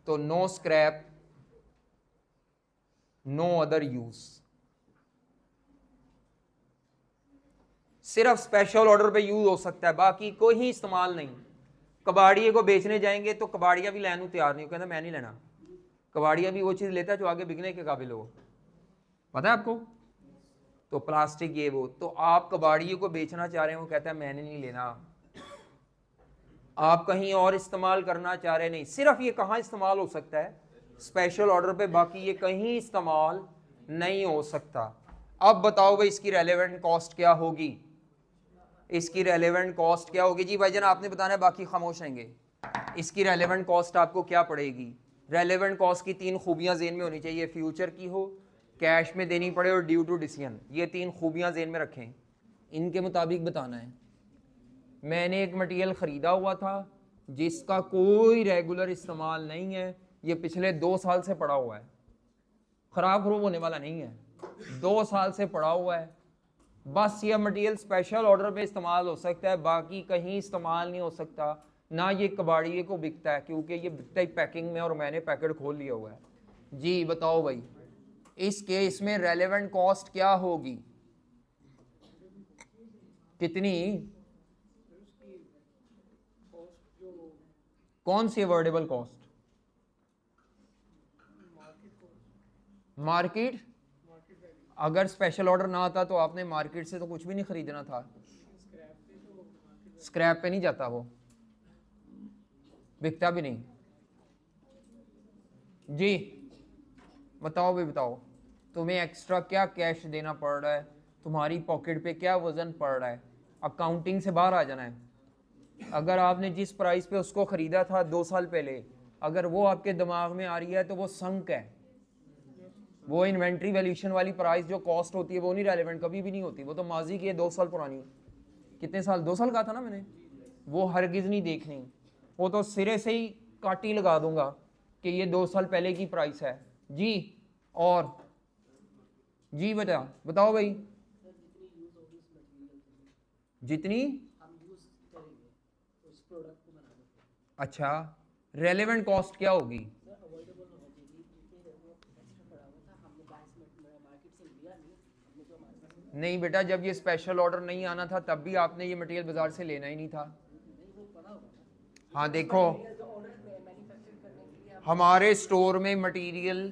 तो no scrap, no other use, सिर्फ स्पेशल ऑर्डर पे यूज हो सकता है, बाकी कोई ही इस्तेमाल नहीं। कबाड़िए को बेचने जाएंगे तो कबाड़िया भी लेने तैयार नहीं हो, कहता मैं नहीं लेना। कबाड़िया भी वो चीज़ लेता है जो आगे बिकने के काबिल हो, पता है आपको। तो प्लास्टिक ये वो, तो आप कबाड़ियों को बेचना चाह रहे हैं, वो कहता है मैंने नहीं लेना। आप कहीं और इस्तेमाल करना चाह रहे नहीं, सिर्फ ये कहाँ इस्तेमाल हो सकता है? स्पेशल ऑर्डर पे, बाकी ये कहीं इस्तेमाल नहीं हो सकता। अब बताओ भाई इसकी रेलेवेंट कॉस्ट क्या होगी? इसकी रेलेवेंट कॉस्ट क्या होगी? जी भाईजान आपने बताना है, बाकी खामोश रहेंगे। इसकी रेलेवेंट कॉस्ट आपको क्या पड़ेगी? रेलेवेंट कॉस्ट की 3 खूबियां जेन में होनी चाहिए, फ्यूचर की हो, कैश में देनी पड़े और ड्यू टू डिसीजन। ये 3 खूबियां जेन में रखें, इनके मुताबिक बताना है। मैंने एक मटेरियल ख़रीदा हुआ था जिसका कोई रेगुलर इस्तेमाल नहीं है, ये पिछले 2 साल से पड़ा हुआ है, ख़राब खरूब होने वाला नहीं है, 2 साल से पड़ा हुआ है। बस ये मटेरियल स्पेशल ऑर्डर पे इस्तेमाल हो सकता है, बाकी कहीं इस्तेमाल नहीं हो सकता। ना ये कबाड़िए को बिकता है क्योंकि ये बिकता ही पैकिंग में और मैंने पैकेट खोल लिया हुआ है। जी बताओ भाई इस केस में रेलेवेंट कॉस्ट क्या होगी? कितनी? कौन सी अवॉइडेबल कॉस्ट? मार्केट। अगर स्पेशल ऑर्डर ना आता तो आपने मार्केट से तो कुछ भी नहीं खरीदना था। स्क्रैप पे नहीं जाता, वो बिकता भी नहीं। जी बताओ भी बताओ, तुम्हें एक्स्ट्रा क्या कैश देना पड़ रहा है, तुम्हारी पॉकेट पे क्या वजन पड़ रहा है? अकाउंटिंग से बाहर आ जाना है। अगर आपने जिस प्राइस पे उसको ख़रीदा था 2 साल पहले, अगर वो आपके दिमाग में आ रही है तो वो संक है। वो इन्वेंट्री वैल्यूएशन वाली प्राइस जो कॉस्ट होती है वो नहीं रेलेवेंट, कभी भी नहीं होती, वो तो माजी की है 2 साल पुरानी। कितने साल? 2 साल कहा था ना मैंने, वो हरगिज़ नहीं देखनी। वो तो सिरे से ही काटी लगा दूंगा कि ये 2 साल पहले की प्राइस है। जी और जी बेटा बताओ भाई, जितनी अच्छा रेलेवेंट कॉस्ट क्या होगी? नहीं बेटा, जब ये स्पेशल ऑर्डर नहीं आना था तब भी आपने ये मटेरियल बाजार से लेना ही नहीं था। हाँ देखो, हमारे स्टोर में मटेरियल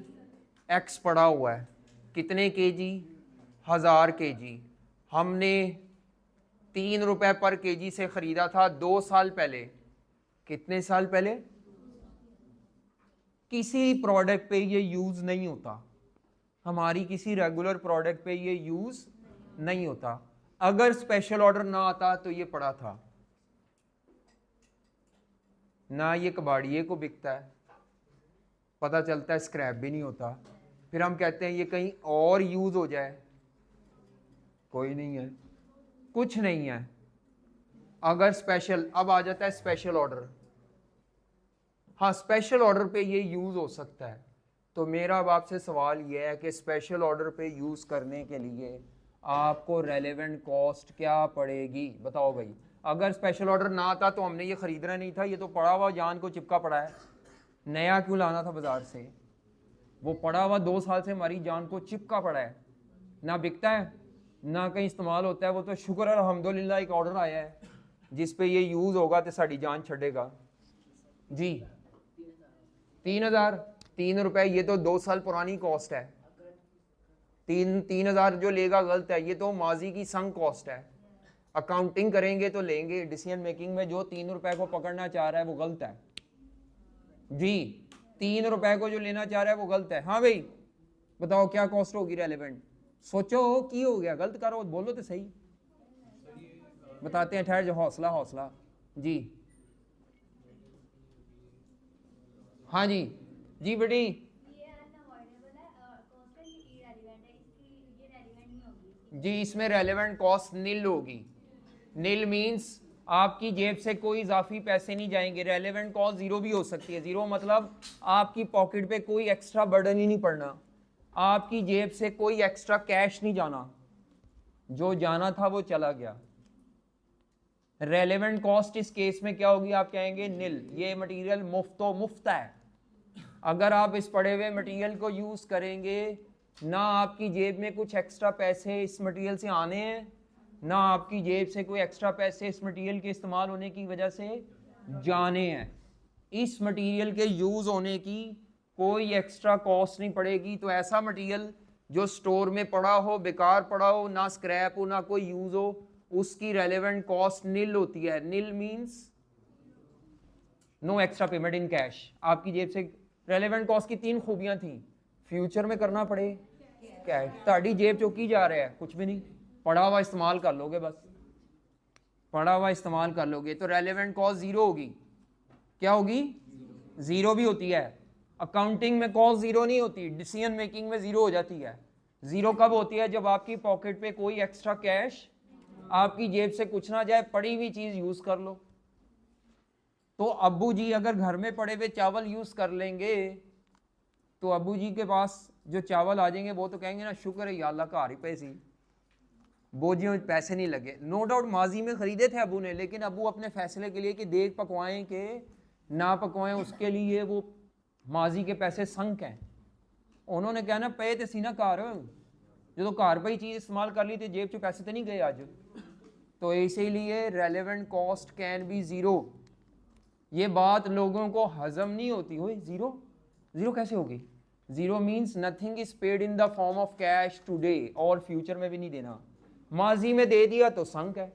एक्स पड़ा हुआ है, कितने केजी? 1000 केजी। हमने 3 रुपए पर केजी से ख़रीदा था 2 साल पहले। कितने साल पहले? किसी प्रोडक्ट पे ये यूज़ नहीं होता, हमारी किसी रेगुलर प्रोडक्ट पे ये यूज़ नहीं होता। अगर स्पेशल ऑर्डर ना आता तो ये पड़ा था ना, ये कबाड़िए को बिकता है, पता चलता है स्क्रैप भी नहीं होता, फिर हम कहते हैं ये कहीं और यूज़ हो जाए, कोई नहीं है, कुछ नहीं है। अगर स्पेशल, अब आ जाता है स्पेशल ऑर्डर। हाँ स्पेशल ऑर्डर पे ये यूज़ हो सकता है। तो मेरा अब आपसे सवाल ये है कि स्पेशल ऑर्डर पे यूज़ करने के लिए आपको रेलेवेंट कॉस्ट क्या पड़ेगी? बताओ भाई। अगर स्पेशल ऑर्डर ना आता तो हमने ये ख़रीदना नहीं था, ये तो पड़ा हुआ जान को चिपका पड़ा है, नया क्यों लाना था बाज़ार से? वो पड़ा हुआ 2 साल से हमारी जान को चिपका पड़ा है, ना बिकता है ना कहीं इस्तेमाल होता है। वो तो शुक्र है अल्हम्दुलिल्लाह एक ऑर्डर आया है जिस पे ये यूज़ होगा तो साड़ी जान छड़ेगा। जी 3000, 3 रुपए, ये तो 2 साल पुरानी कॉस्ट है। 3000 जो लेगा गलत है, ये तो माजी की संग कॉस्ट है। अकाउंटिंग करेंगे तो लेंगे, डिसीजन मेकिंग में जो 3 रुपए को पकड़ना चाह रहा है वो गलत है। जी 3 रुपए को जो लेना चाह रहा है वो गलत है। हाँ भाई बताओ क्या कॉस्ट होगी रेलेवेंट? सोचो की हो गया, गलत करो, बोलो तो सही। बताते हैं, ठहर जाओ, हौसला हौसला। जी हाँ जी जी बेटी। जी इसमें रेलेवेंट कॉस्ट नील होगी। नील मींस आपकी जेब से कोई इजाफी पैसे नहीं जाएंगे। रेलेवेंट कॉस्ट जीरो भी हो सकती है। जीरो मतलब आपकी पॉकेट पे कोई एक्स्ट्रा बर्डन ही नहीं पड़ना, आपकी जेब से कोई एक्स्ट्रा कैश नहीं जाना, जो जाना था वो चला गया। रेलेवेंट कॉस्ट इस केस में क्या होगी? आप कहेंगे नील, ये मटेरियल मुफ्त है। अगर आप इस पड़े हुए मटेरियल को यूज करेंगे, ना आपकी जेब में कुछ एक्स्ट्रा पैसे इस मटेरियल से आने हैं, ना आपकी जेब से कोई एक्स्ट्रा पैसे इस मटेरियल के इस्तेमाल होने की वजह से जाने हैं। इस मटेरियल के यूज होने की कोई एक्स्ट्रा कॉस्ट नहीं पड़ेगी। तो ऐसा मटेरियल जो स्टोर में पड़ा हो, बेकार पड़ा हो, ना स्क्रैप हो, ना कोई यूज हो, उसकी रेलेवेंट कॉस्ट नील होती है। Nil means no extra payment in cash. आपकी जेब से रेलेवेंट कॉस्ट की 3 खूबियां थी, फ्यूचर में करना पड़े कैश, ताड़ी जेब चौकी जा रहा है, कुछ भी नहीं, पड़ा हुआ इस्तेमाल कर लोगे, बस पड़ा हुआ इस्तेमाल कर लोगे, तो रेलेवेंट कॉस्ट जीरो होगी। क्या होगी? जीरो भी होती है। अकाउंटिंग में कॉस्ट जीरो नहीं होती, डिसीजन मेकिंग में जीरो हो जाती है। जीरो कब होती है? जब आपकी पॉकेट पे कोई एक्स्ट्रा कैश, आपकी जेब से कुछ ना जाए, पड़ी हुई चीज यूज कर लो। तो अब्बू जी अगर घर में पड़े हुए चावल यूज कर लेंगे, तो अब्बू जी के पास जो चावल आ जाएंगे वो तो कहेंगे ना, शुक्र है या अल्लाह का, हारी पैसे बोझियों में पैसे नहीं लगे। नो डाउट माजी में खरीदे थे अबू ने, लेकिन अबू अपने फैसले के लिए कि देख पकवाएं के ना पकवाएं, उसके लिए वो माजी के पैसे संक हैं। उन्होंने कहना पे तो सी ना घर, जो घर पर ही चीज़ इस्तेमाल कर ली तो जेब चो पैसे तो नहीं गए आज। तो इसीलिए relevant cost can be zero. ये बात लोगों को हजम नहीं होती। हो ज़ीरो, ज़ीरो कैसे होगी? Zero means nothing is paid in the form of cash today, और फ्यूचर में भी नहीं देना। माजी में दे दिया तो संक है।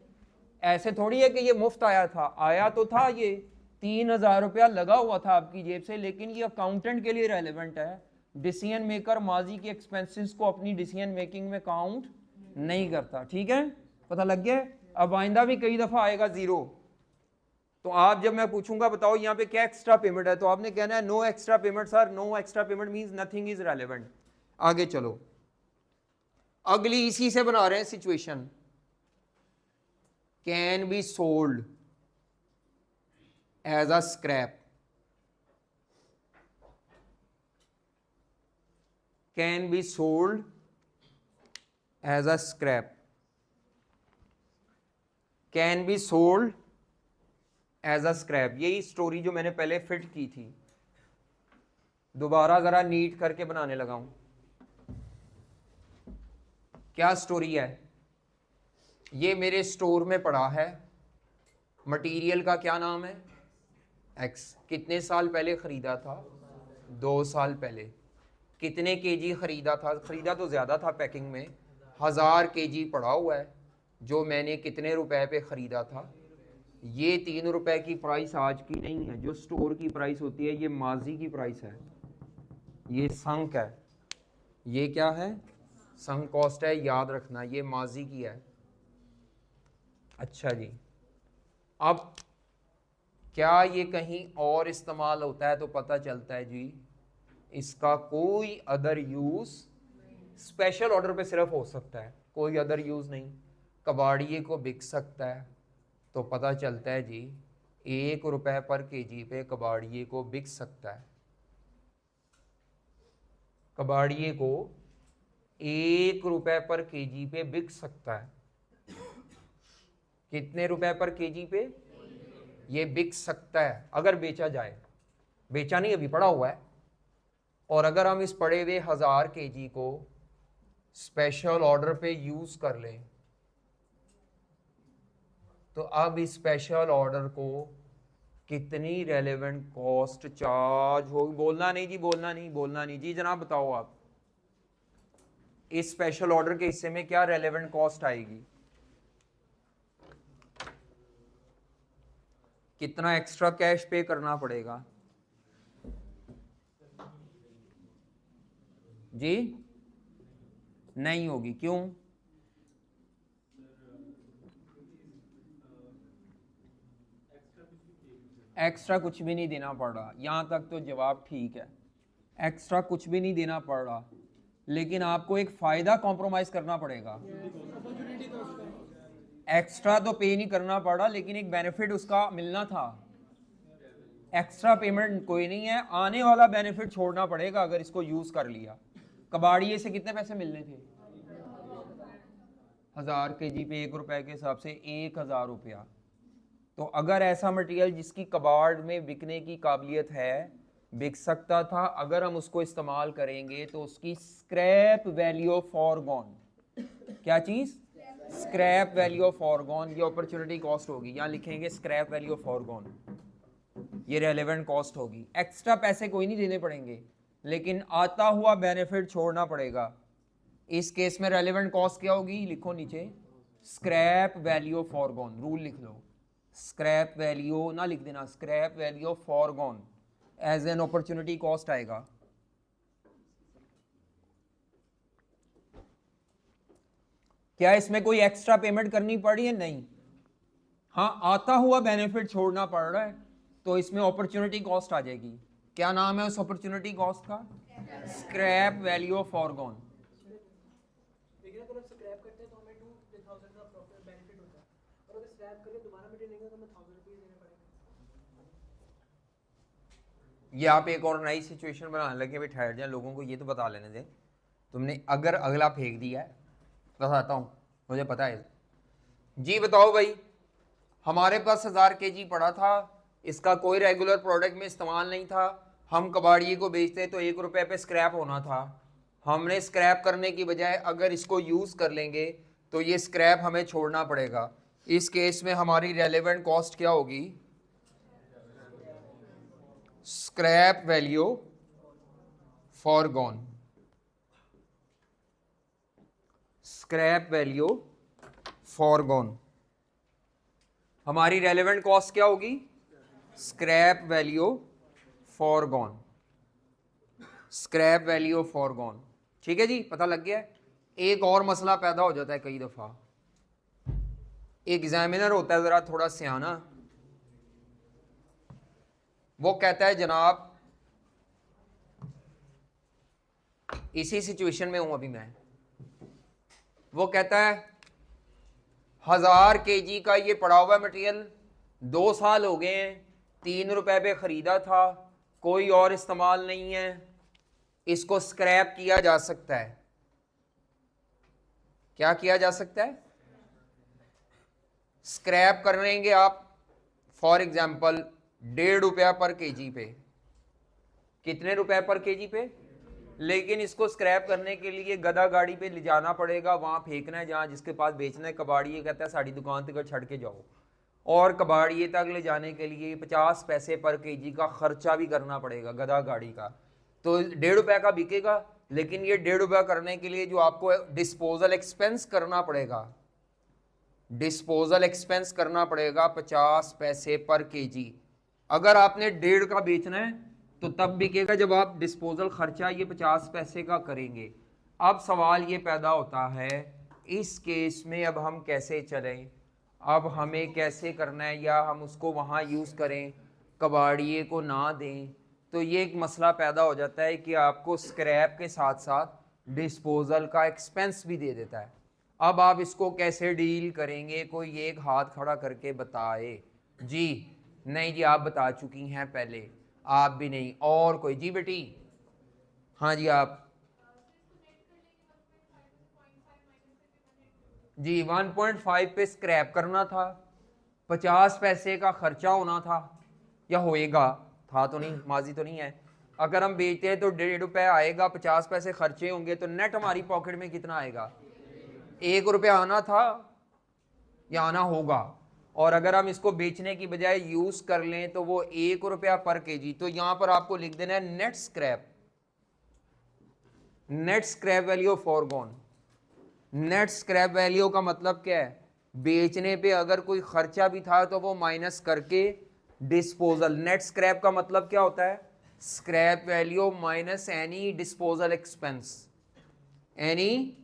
ऐसे थोड़ी है कि ये मुफ्त आया था, आया तो था, ये 3,000 रुपया लगा हुआ था आपकी जेब से, लेकिन ये अकाउंटेंट के लिए रेलेवेंट है। डिसीजन मेकर माजी के एक्सपेंसेस को अपनी डिसीजन मेकिंग में काउंट नहीं करता। ठीक है, पता लग गया? अब आइंदा भी कई दफा आएगा जीरो। तो आप जब मैं पूछूंगा बताओ यहाँ पे क्या एक्स्ट्रा पेमेंट है, तो आपने कहना है no extra payment sir, no extra payment means nothing is relevant. आगे चलो, अगली इसी से बना रहे हैं situation. Can be sold as a scrap, can be sold as a scrap, can be sold as a scrap. यही स्टोरी जो मैंने पहले फिट की थी, दोबारा जरा नीट करके बनाने लगा हूं। क्या स्टोरी है? ये मेरे स्टोर में पड़ा है, मटेरियल का क्या नाम है? एक्स। कितने साल पहले खरीदा था? 2 साल पहले। कितने केजी खरीदा था? खरीदा तो ज़्यादा था पैकिंग में, 1000 केजी पड़ा हुआ है, जो मैंने कितने रुपए पे ख़रीदा था। ये 3 रुपए की प्राइस आज की नहीं है, जो स्टोर की प्राइस होती है, ये माजी की प्राइस है, ये संक है। ये क्या है? संक कॉस्ट है, याद रखना, ये माजी की है। अच्छा जी, अब क्या ये कहीं और इस्तेमाल होता है? तो पता चलता है जी इसका कोई अदर यूज स्पेशल ऑर्डर पे सिर्फ हो सकता है, कोई अदर यूज नहीं। कबाड़िए को बिक सकता है, तो पता चलता है जी 1 रुपए पर केजी पे कबाड़िए को बिक सकता है। कबाड़िए को 1 रुपए पर केजी पे बिक सकता है। कितने रुपए पर केजी पे? ये बिक सकता है अगर बेचा जाए, बेचा नहीं, अभी पड़ा हुआ है। और अगर हम इस पड़े हुए 1000 केजी को स्पेशल ऑर्डर पे यूज कर लें, तो अब इस स्पेशल ऑर्डर को कितनी रेलेवेंट कॉस्ट चार्ज होगी? बोलना नहीं जी, बोलना नहीं, बोलना नहीं जी, जनाब बताओ आप, इस स्पेशल ऑर्डर के हिस्से में क्या रेलेवेंट कॉस्ट आएगी? कितना एक्स्ट्रा कैश पे करना पड़ेगा जी? नहीं होगी, क्यों? एक्स्ट्रा कुछ भी नहीं देना पड़ रहा, यहां तक तो जवाब ठीक है, एक्स्ट्रा कुछ भी नहीं देना पड़ रहा, लेकिन आपको एक फायदा कॉम्प्रोमाइज करना पड़ेगा। एक्स्ट्रा तो पे नहीं करना पड़ा, लेकिन एक बेनिफिट उसका मिलना था। एक्स्ट्रा पेमेंट कोई नहीं है, आने वाला बेनिफिट छोड़ना पड़ेगा अगर इसको यूज कर लिया। कबाड़िए से कितने पैसे मिलने थे? 1000 केजी पे 1 रुपए के हिसाब से 1000 रुपया। तो अगर ऐसा मटेरियल जिसकी कबाड़ में बिकने की काबिलियत है, बिक सकता था, अगर हम उसको इस्तेमाल करेंगे तो उसकी स्क्रैप वैल्यू फॉरगॉन, क्या चीज? स्क्रैप वैल्यू फॉरगॉन, ये अपॉर्चुनिटी कॉस्ट होगी। यहाँ लिखेंगे स्क्रैप वैल्यू फॉरगॉन, ये रेलेवेंट कॉस्ट होगी। एक्स्ट्रा पैसे कोई नहीं देने पड़ेंगे, लेकिन आता हुआ बेनिफिट छोड़ना पड़ेगा। इस केस में रेलेवेंट कॉस्ट क्या होगी, लिखो नीचे, scrap value of forgone, rule लिख लो, स्क्रैप वैल्यू ना लिख देना, scrap value of forgone as an opportunity cost आएगा। क्या इसमें कोई एक्स्ट्रा पेमेंट करनी पड़ी है, नहीं। हाँ, आता हुआ बेनिफिट छोड़ना पड़ रहा है तो इसमें अपॉर्चुनिटी कॉस्ट आ जाएगी। क्या नाम है उस अपॉर्चुनिटी कॉस्ट का, स्क्रैप वैल्यू ऑफ फॉरगॉन। ये आप एक और नई सिचुएशन बनाने लगे, भी ठहर जाए, लोगों को ये तो बता लेने दें। तुमने अगर अगला फेंक दिया है, बताता हूँ, मुझे पता है जी। बताओ भाई, हमारे पास 1000 kg पड़ा था, इसका कोई रेगुलर प्रोडक्ट में इस्तेमाल नहीं था, हम कबाड़िए को बेचते तो 1 रुपये पे स्क्रैप होना था। हमने स्क्रैप करने की बजाय अगर इसको यूज़ कर लेंगे तो ये स्क्रैप हमें छोड़ना पड़ेगा। इस केस में हमारी रेलेवेंट कॉस्ट क्या होगी, scrap value foregone, scrap value foregone. हमारी रेलेवेंट कॉस्ट क्या होगी, scrap value foregone, scrap value foregone. ठीक है जी, पता लग गया। एक और मसला पैदा हो जाता है कई दफा, एग्जामिनर होता है जरा थोड़ा सियाना, वो कहता है जनाब इसी सिचुएशन में हूं अभी मैं, वो कहता है 1000 kg का ये पड़ा हुआ मटेरियल 2 साल हो गए हैं, 3 रुपए पे खरीदा था, कोई और इस्तेमाल नहीं है, इसको स्क्रैप किया जा सकता है। क्या किया जा सकता है, स्क्रैप कर लेंगे आप फॉर एग्जाम्पल 1.5 रुपया पर केजी पे। कितने रुपए पर केजी पे, लेकिन इसको स्क्रैप करने के लिए गधा गाड़ी पे ले जाना पड़ेगा, वहां फेंकना है जहां जिसके पास बेचना है। कबाड़िए कहता है साड़ी दुकान तक छड़ के जाओ, और कबाड़िए तक ले जाने के लिए 50 पैसे पर केजी का खर्चा भी करना पड़ेगा गधा गाड़ी का। तो 1.5 रुपये का बिकेगा, लेकिन ये 1.5 रुपया करने के लिए जो आपको डिस्पोजल एक्सपेंस करना पड़ेगा, डिस्पोजल एक्सपेंस करना पड़ेगा 50 पैसे पर केजी। अगर आपने 1.5 का बेचना है तो तब बिकेगा जब आप डिस्पोजल खर्चा ये 50 पैसे का करेंगे। अब सवाल ये पैदा होता है इस केस में अब हम कैसे चलें, अब हमें कैसे करना है, या हम उसको वहाँ यूज़ करें कबाड़िए को ना दें। तो ये एक मसला पैदा हो जाता है कि आपको स्क्रैप के साथ साथ डिस्पोजल का एक्सपेंस भी दे देता है। अब आप इसको कैसे डील करेंगे, कोई एक हाथ खड़ा करके बताए जी। नहीं जी, आप बता चुकी हैं पहले, आप भी नहीं, और कोई जी बेटी। हाँ जी आप जी 1.5 पे स्क्रैप करना था, 50 पैसे का खर्चा होना था, या होएगा, था तो नहीं, माजी तो नहीं है। अगर हम बेचते हैं तो 1.5 रुपये आएगा, 50 पैसे खर्चे होंगे, तो नेट हमारी पॉकेट में कितना आएगा, 1 रुपया आना था या आना होगा। और अगर हम इसको बेचने की बजाय यूज कर लें तो वो 1 रुपया पर केजी। तो यहां पर आपको लिख देना है net scrap, net scrap value foregone. Net scrap value का मतलब क्या है, बेचने पे अगर कोई खर्चा भी था तो वो माइनस करके डिस्पोजल। नेट स्क्रैप का मतलब क्या होता है, scrap value minus any disposal expense, any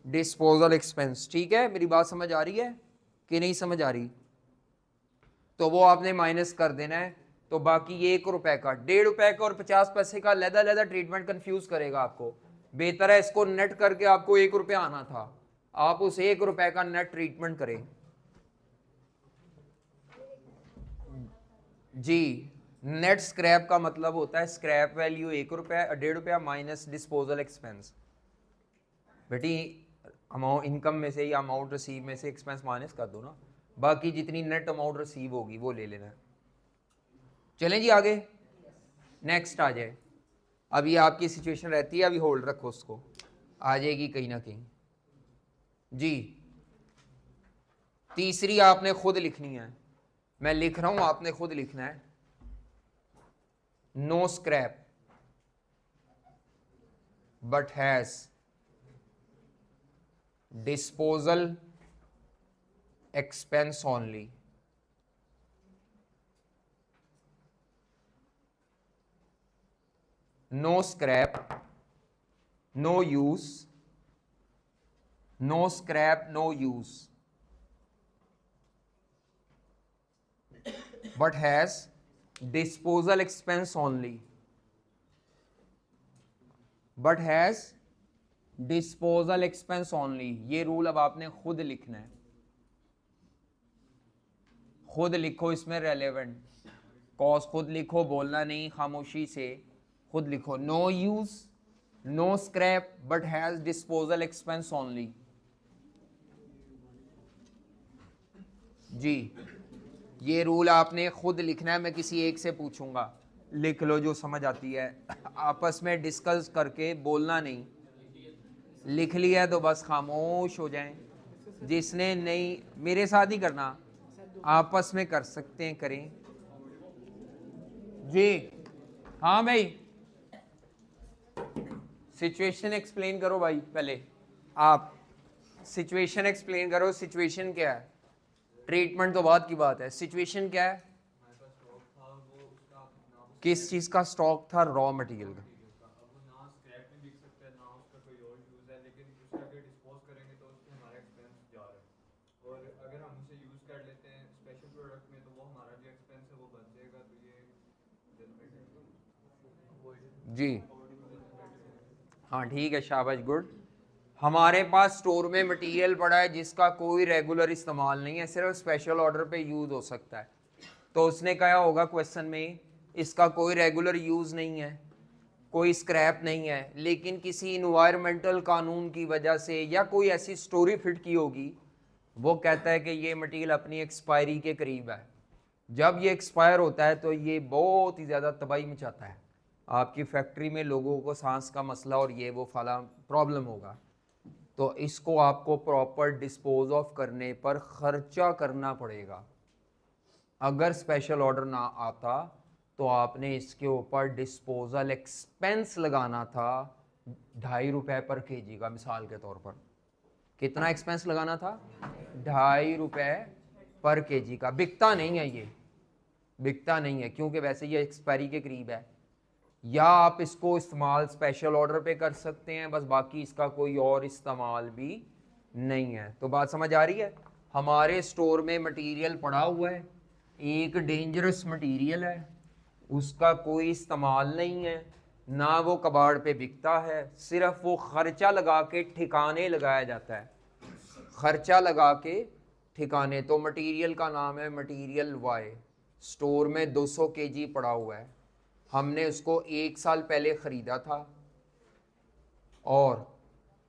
disposal expense. ठीक है, मेरी बात समझ आ रही है कि नहीं समझ आ रही, तो वो आपने माइनस कर देना है। तो बाकी 1 रुपए का, 1.5 रुपए का और 50 पैसे का लहदा ट्रीटमेंट कंफ्यूज करेगा आपको। बेहतर है इसको नेट करके, आपको 1 रुपया आना था, आप उस 1 रुपए का नेट ट्रीटमेंट करें जी। नेट स्क्रैप का मतलब होता है स्क्रैप वैल्यू 1 रुपया, 1.5 रुपया माइनस डिस्पोजल एक्सपेंस। बेटी अमाउंट इनकम में से या अमाउंट रिसीव में से एक्सपेंस माइनस कर दो ना, बाकी जितनी नेट अमाउंट रिसीव होगी वो ले लेना। चलें जी आगे, नेक्स्ट आ जाए। अब ये आपकी सिचुएशन रहती है, अभी होल्ड रखो उसको, आ जाएगी कहीं ना कहीं जी। तीसरी आपने खुद लिखनी है, मैं लिख रहा हूं, आपने खुद लिखना है। No scrap but has disposal expense only. No scrap, no use, no scrap, no use, but has disposal expense only, but has disposal expense only. ये रूल अब आपने खुद लिखना है, खुद लिखो, इसमें रेलेवेंट कॉस्ट खुद लिखो, बोलना नहीं खामोशी से, खुद लिखो। No use, no scrap, but has disposal expense only. जी, ये रूल आपने खुद लिखना है, मैं किसी एक से पूछूंगा, लिख लो जो समझ आती है, आपस में डिस्कस करके बोलना नहीं। लिख लिया तो बस खामोश हो जाएं, जिसने नहीं मेरे साथ ही करना, आपस में कर सकते हैं, करें जी। हाँ भाई, सिचुएशन एक्सप्लेन करो भाई, पहले आप सिचुएशन एक्सप्लेन करो। सिचुएशन क्या है? ट्रीटमेंट तो बाद की बात है, सिचुएशन क्या है? किस चीज का स्टॉक था? रॉ मटेरियल का। जी हाँ ठीक है, शाबाश, गुड। हमारे पास स्टोर में मटेरियल पड़ा है जिसका कोई रेगुलर इस्तेमाल नहीं है, सिर्फ स्पेशल ऑर्डर पे यूज हो सकता है, तो उसने कहा होगा क्वेश्चन में इसका कोई रेगुलर यूज नहीं है, कोई स्क्रैप नहीं है, लेकिन किसी इन्वायरमेंटल कानून की वजह से या कोई ऐसी स्टोरी फिट की होगी, वो कहता है कि ये मटेरियल अपनी एक्सपायरी के करीब है। जब ये एक्सपायर होता है तो ये बहुत ही ज़्यादा तबाही मचाता है, आपकी फैक्ट्री में लोगों को सांस का मसला और ये वो फला प्रॉब्लम होगा, तो इसको आपको प्रॉपर डिस्पोज ऑफ करने पर खर्चा करना पड़ेगा। अगर स्पेशल ऑर्डर ना आता तो आपने इसके ऊपर डिस्पोजल एक्सपेंस लगाना था, 2.5 रुपये पर केजी का, मिसाल के तौर पर कितना एक्सपेंस लगाना था? 2.5 रुपये पर केजी का। बिकता नहीं है, ये बिकता नहीं है क्योंकि वैसे ये एक्सपायरी के करीब है, या आप इसको इस्तेमाल स्पेशल ऑर्डर पे कर सकते हैं बस, बाकी इसका कोई और इस्तेमाल भी नहीं है। तो बात समझ आ रही है? हमारे स्टोर में मटेरियल पड़ा हुआ है, एक डेंजरस मटेरियल है, उसका कोई इस्तेमाल नहीं है, ना वो कबाड़ पे बिकता है, सिर्फ वो खर्चा लगा के ठिकाने लगाया जाता है, खर्चा लगा के ठिकाने। तो मटेरियल का नाम है मटेरियल वाई। स्टोर में 200 केजी पड़ा हुआ है, हमने उसको 1 साल पहले ख़रीदा था और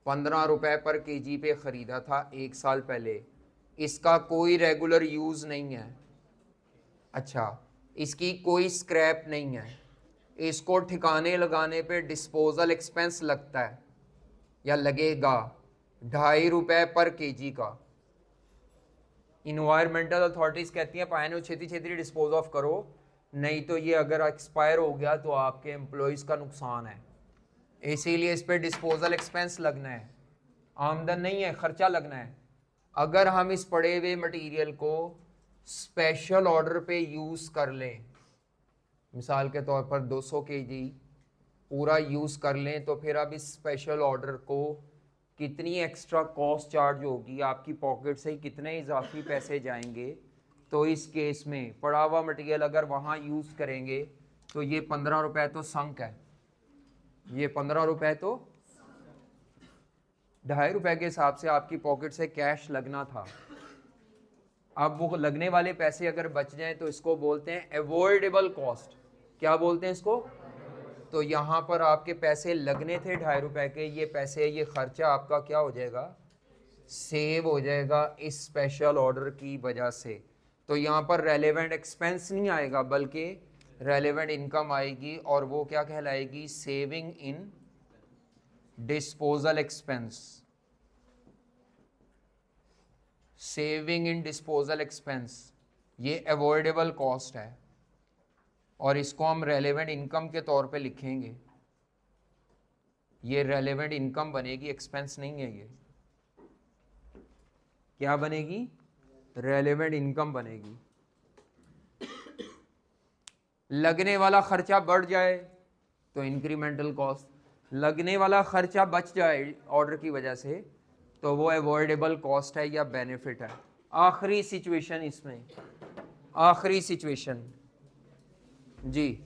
15 रुपये पर केजी पे ख़रीदा था 1 साल पहले, इसका कोई रेगुलर यूज़ नहीं है। अच्छा, इसकी कोई स्क्रैप नहीं है, इसको ठिकाने लगाने पे डिस्पोजल एक्सपेंस लगता है या लगेगा 2.5 रुपये पर केजी का। इन्वायरमेंटल अथॉरिटीज़ कहती हैं पानी छेती छेती डिस्पोज ऑफ करो, नहीं तो ये अगर एक्सपायर हो गया तो आपके एम्प्लॉयज़ का नुकसान है, इसीलिए इस पर डिस्पोजल एक्सपेंस लगना है, आमदन नहीं है, खर्चा लगना है। अगर हम इस पड़े हुए मटेरियल को स्पेशल ऑर्डर पे यूज़ कर लें, मिसाल के तौर पर 200 केजी पूरा यूज़ कर लें, तो फिर अब इस स्पेशल ऑर्डर को कितनी एक्स्ट्रा कॉस्ट चार्ज होगी, आपकी पॉकेट से कितने इजाफी पैसे जाएंगे। तो इस केस में पड़ा हुआ मटेरियल अगर वहाँ यूज़ करेंगे तो ये 15 रुपये तो संक है, ये 15 रुपये तो 2.5 रुपये के हिसाब से आपकी पॉकेट से कैश लगना था। अब वो लगने वाले पैसे अगर बच जाएं तो इसको बोलते हैं एवॉइडेबल कॉस्ट। क्या बोलते हैं इसको? तो यहाँ पर आपके पैसे लगने थे 2.5 रुपये के, ये पैसे, ये खर्चा आपका क्या हो जाएगा? सेव हो जाएगा इस स्पेशल ऑर्डर की वजह से। तो यहाँ पर रेलेवेंट एक्सपेंस नहीं आएगा बल्कि रेलेवेंट इनकम आएगी, और वो क्या कहलाएगी? Saving in disposal expense. Saving in disposal expense ये अवॉइडेबल कॉस्ट है और इसको हम रेलेवेंट इनकम के तौर पे लिखेंगे। ये रेलेवेंट इनकम बनेगी, एक्सपेंस नहीं है ये। क्या बनेगी? रेलेवेंट इनकम बनेगी। लगने वाला खर्चा बढ़ जाए तो इंक्रीमेंटल कॉस्ट, लगने वाला खर्चा बच जाए ऑर्डर की वजह से तो वो अवॉइडेबल कॉस्ट है या बेनिफिट है। आखिरी सिचुएशन इसमें, आखिरी सिचुएशन जी,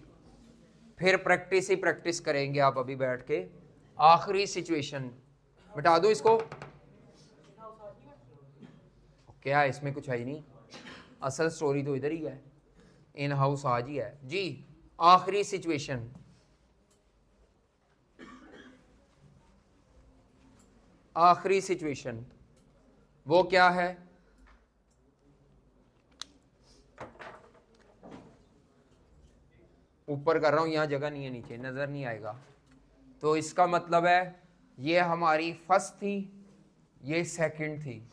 फिर प्रैक्टिस ही प्रैक्टिस करेंगे आप अभी बैठ के। आखिरी सिचुएशन, मिटा दो इसको, क्या है इसमें, कुछ है ही नहीं, असल स्टोरी तो इधर ही है, इन हाउस आज ही है जी। आखिरी सिचुएशन, आखिरी सिचुएशन वो क्या है? ऊपर कर रहा हूं, यहां जगह नहीं है, नीचे नजर नहीं आएगा। तो इसका मतलब है ये हमारी फर्स्ट थी, ये सेकंड थी,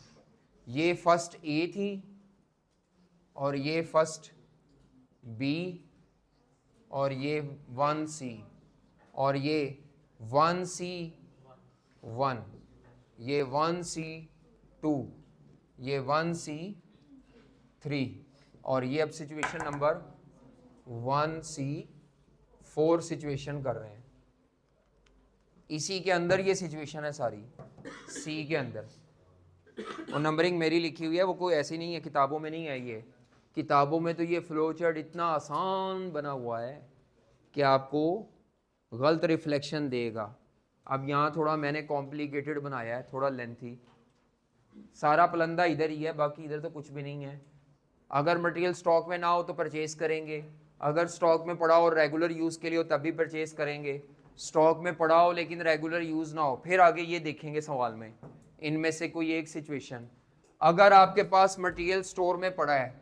ये फर्स्ट ए थी और ये फर्स्ट बी और ये 1C और ये 1C1, ये 1C2, ये 1C3 और ये अब सिचुएशन नंबर 1C4 सिचुएशन कर रहे हैं। इसी के अंदर ये सिचुएशन है सारी, सी के अंदर। और नंबरिंग मेरी लिखी हुई है, वो कोई ऐसी नहीं है, किताबों में नहीं है ये। किताबों में तो ये फ्लो चार्ट इतना आसान बना हुआ है कि आपको गलत रिफ्लेक्शन देगा। अब यहाँ थोड़ा मैंने कॉम्प्लिकेटेड बनाया है, थोड़ा लेंथी। सारा पलंदा इधर ही है, बाकी इधर तो कुछ भी नहीं है। अगर मटेरियल स्टॉक में ना हो तो परचेज करेंगे, अगर स्टॉक में पड़ा हो और रेगुलर यूज़ के लिए हो तब भी परचेज करेंगे, स्टॉक में पड़ा हो लेकिन रेगुलर यूज़ ना हो फिर आगे ये देखेंगे सवाल में। इनमें से कोई एक सिचुएशन, अगर आपके पास मटेरियल स्टोर में पड़ा है,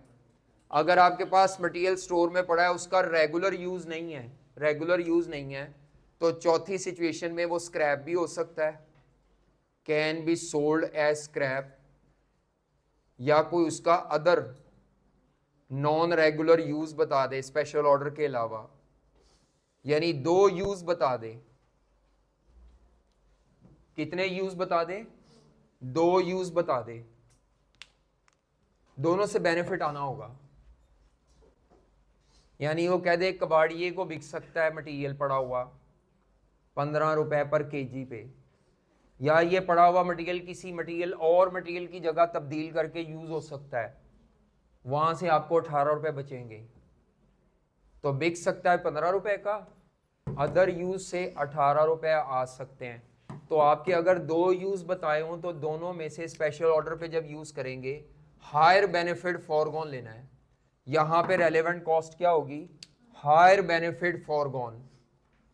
अगर आपके पास मटेरियल स्टोर में पड़ा है, उसका रेगुलर यूज़ नहीं है, रेगुलर यूज़ नहीं है, तो चौथी सिचुएशन में वो स्क्रैप भी हो सकता है, can be sold as scrap, या कोई उसका अदर नॉन रेगुलर यूज बता दे स्पेशल ऑर्डर के अलावा, यानी 2 यूज बता दे। कितने यूज बता दे? 2 यूज बता दे। दोनों से बेनिफिट आना होगा। यानी वो कह दे कबाड़िए को बिक सकता है मटेरियल पड़ा हुआ 15 रुपए पर केजी पे, या ये पड़ा हुआ मटेरियल किसी मटेरियल और मटेरियल की जगह तब्दील करके यूज हो सकता है, वहां से आपको 18 रुपए बचेंगे, तो बिक सकता है 15 रुपए का, अदर यूज से 18 रुपए आ सकते हैं। तो आपके अगर 2 यूज बताए हों तो दोनों में से स्पेशल ऑर्डर पे जब यूज करेंगे हायर बेनिफिट फॉरगॉन लेना है। यहां पे रेलेवेंट कॉस्ट क्या होगी? Higher benefit forgone.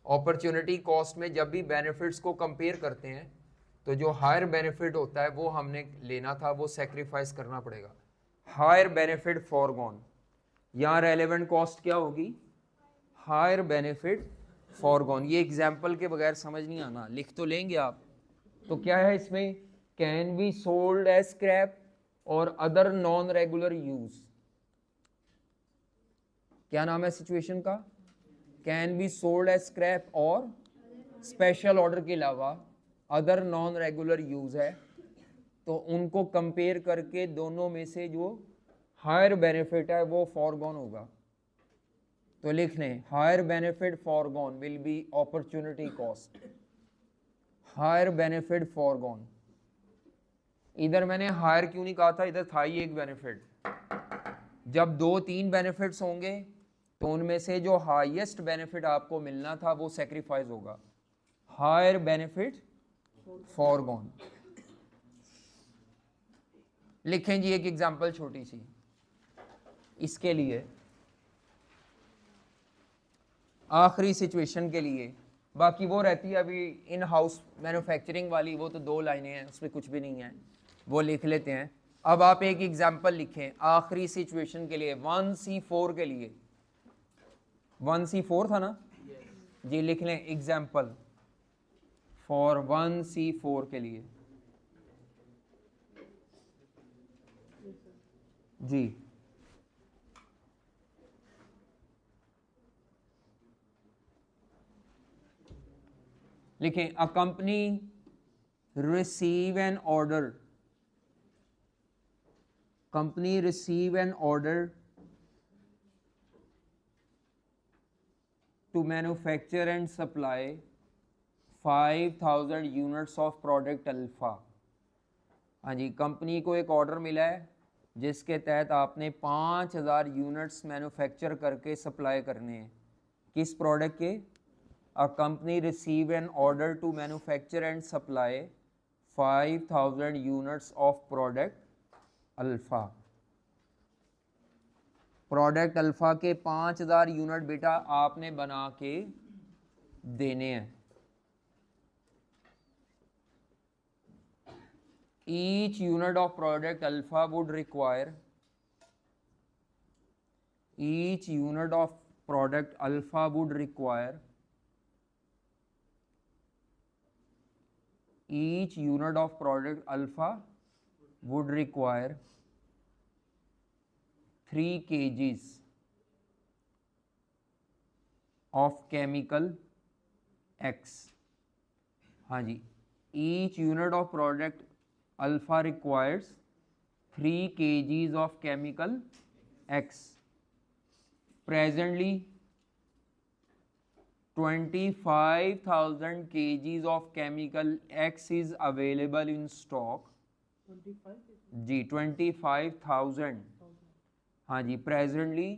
Opportunity cost में जब भी बेनिफिट्स को कंपेयर करते हैं तो जो हायर बेनिफिट होता है वो हमने लेना था, वो सेक्रीफाइस करना पड़ेगा। हायर बेनिफिट फॉरगॉन, यहाँ रेलेवेंट कॉस्ट क्या होगी? Higher benefit forgone. ये एग्जाम्पल के बगैर समझ नहीं आना, लिख तो लेंगे आप। तो क्या है इसमें? Can be sold as scrap और अदर नॉन रेगुलर यूज। क्या नाम है सिचुएशन का? Can be sold as scrap और स्पेशल ऑर्डर के अलावा अदर नॉन रेगुलर यूज है, तो उनको कंपेयर करके दोनों में से जो हायर बेनिफिट है वो फॉरगॉन होगा। तो लिख लें higher benefit forgone will be opportunity cost. Higher benefit forgone, इधर मैंने हायर क्यों नहीं कहा था, इधर था ही एक बेनिफिट। जब 2-3 बेनिफिट्स होंगे तो उनमें से जो हाईएस्ट बेनिफिट आपको मिलना था वो सेक्रीफाइस होगा। Higher benefit forgone. लिखें जी एक एग्जांपल छोटी सी इसके लिए, आखिरी सिचुएशन के लिए। बाकी वो रहती है अभी इन हाउस मैन्युफैक्चरिंग वाली, वो तो 2 लाइनें हैं, उसमें कुछ भी नहीं है, वो लिख लेते हैं। अब आप एक एग्जांपल लिखें आखिरी सिचुएशन के लिए, 1C4 के लिए। 1C4 था ना जी, लिख लें एग्जांपल फॉर 1C4 के लिए जी। लिखें अ company receive an order company receive an order to manufacture and supply 5000 units of product alpha. हाँ जी, कंपनी को एक ऑर्डर मिला है जिसके तहत आपने 5000 यूनिट्स मैन्युफैक्चर करके सप्लाई करने हैं। किस प्रोडक्ट के? A company receive an order to manufacture and supply 5000 units of product alpha. Product alpha के 5000 यूनिट बेटा आपने बना के देने हैं। Each unit of product alpha would require each unit of product alpha would require each unit of product alpha would require 3 kgs of chemical X। हाँ जी, each unit of product alpha requires 3 kgs of chemical X। Presently 25,000 kgs of chemical X is available in stock। 25 जी 25,000। हाँ जी, presently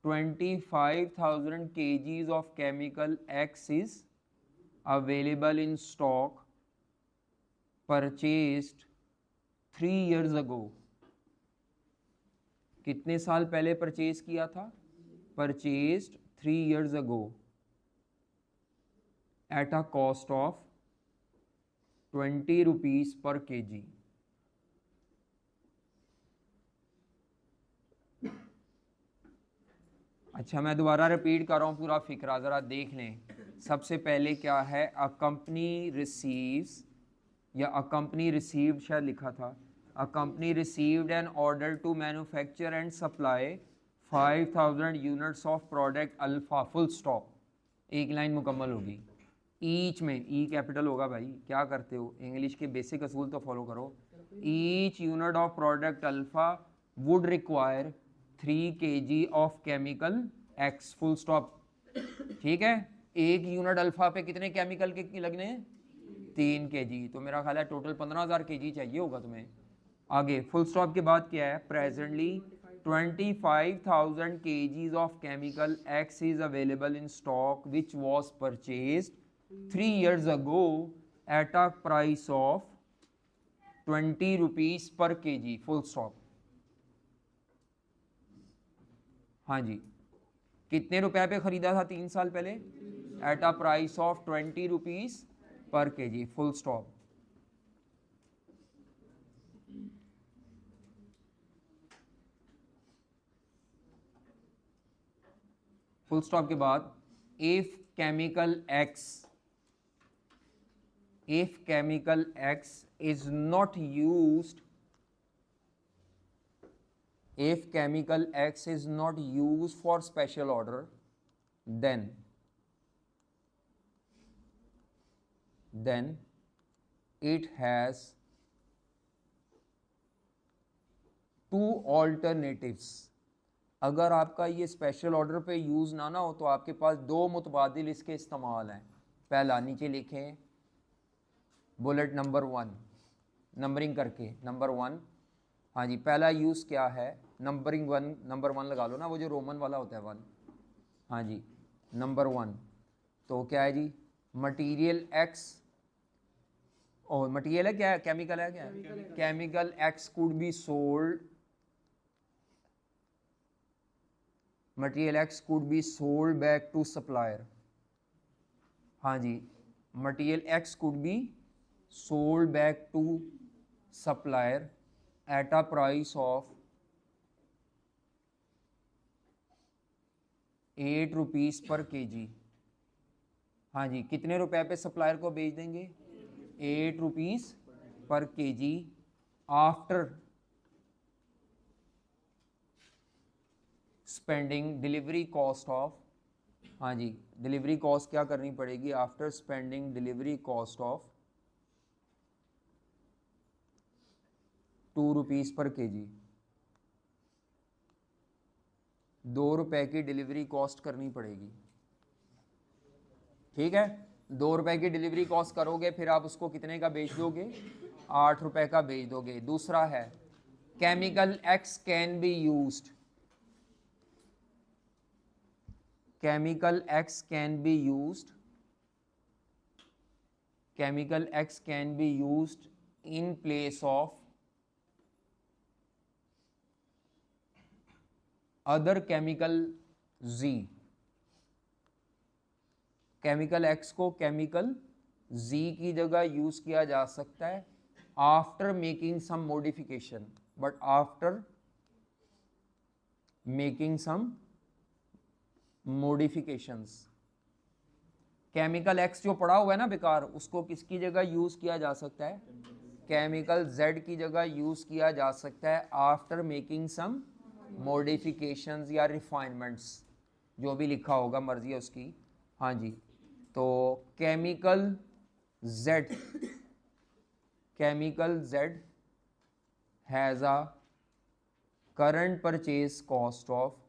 25,000 kgs of chemical X is available in stock, purchased 3 years ago। कितने साल पहले purchase किया था? Purchased 3 years ago at a cost of 20 rupees per kg। अच्छा, मैं दोबारा repeat कर रहा हूँ पूरा फिक्रा, ज़रा देख लें। सबसे पहले क्या है? अ कंपनी रिसीव्स, या अ कंपनी रिसीव्ड शायद लिखा था। A company received an order to manufacture and supply 5000 units of product alpha, full stop. एक लाइन मुकम्मल होगी। ईच में ई कैपिटल होगा भाई, क्या करते हो? इंग्लिश के बेसिक असूल तो फॉलो करो। Each unit of product alpha would require 3 kg of chemical x, full stop. ठीक है, एक यूनिट अल्फ़ा पे कितने केमिकल के लगने हैं? 3 kg। तो मेरा ख्याल है टोटल 15,000 kg चाहिए होगा तुम्हें। आगे फुल स्टॉप के बाद क्या है? Presently 25,000 kgs of chemical X is available in stock which was purchased 3 years ago at a price of 20 rupees per kg, full stop। हाँ जी, कितने रुपए पे खरीदा था 3 साल पहले? Eight a price of 20 rupees पर kg, full stop. Full stop के बाद if chemical X is not used, if chemical X is not used for special order, then it has 2 alternatives। अगर आपका ये स्पेशल ऑर्डर पे use ना हो तो आपके पास 2 मुतबादिल इसके इस्तेमाल हैं। पहला नीचे लिखें बुलेट नंबर 1, नंबरिंग करके नंबर 1। हाँ जी, पहला यूज़ क्या है? नंबरिंग 1, नंबर 1 लगा लो ना, वो जो रोमन वाला होता है 1। हाँ जी, नंबर 1 तो क्या है जी? मटीरियल एक्स, और मटीरियल है क्या है? केमिकल है क्या? Chemical X could be sold, material X could be sold back to supplier. हाँ जी, material X could be sold back to supplier at a price of 8 rupees पर kg। हाँ जी, कितने रुपए पे सप्लायर को बेच देंगे? 8 rupees पर kg after spending delivery cost of, हाँ जी, डिलीवरी कॉस्ट क्या करनी पड़ेगी? After spending delivery cost of 2 rupees पर kg। ₹2 की डिलीवरी कॉस्ट करनी पड़ेगी। ठीक है, ₹2 की डिलीवरी कॉस्ट करोगे, फिर आप उसको कितने का बेच दोगे? ₹8 का बेच दोगे। दूसरा है chemical x can be used, chemical X can be used, chemical X can be used in place of other chemical Z। Chemical X को केमिकल Z की जगह यूज किया जा सकता है after making some modification, but after making some modifications. Chemical X जो पड़ा हुआ है ना बेकार, उसको किसकी जगह यूज किया जा सकता है? केमिकल जेड की जगह यूज किया जा सकता है आफ्टर मेकिंग सम मॉडिफिकेशंस या रिफाइनमेंट्स, जो भी लिखा होगा मर्जी है उसकी। हाँ जी, तो chemical Z has a current purchase cost of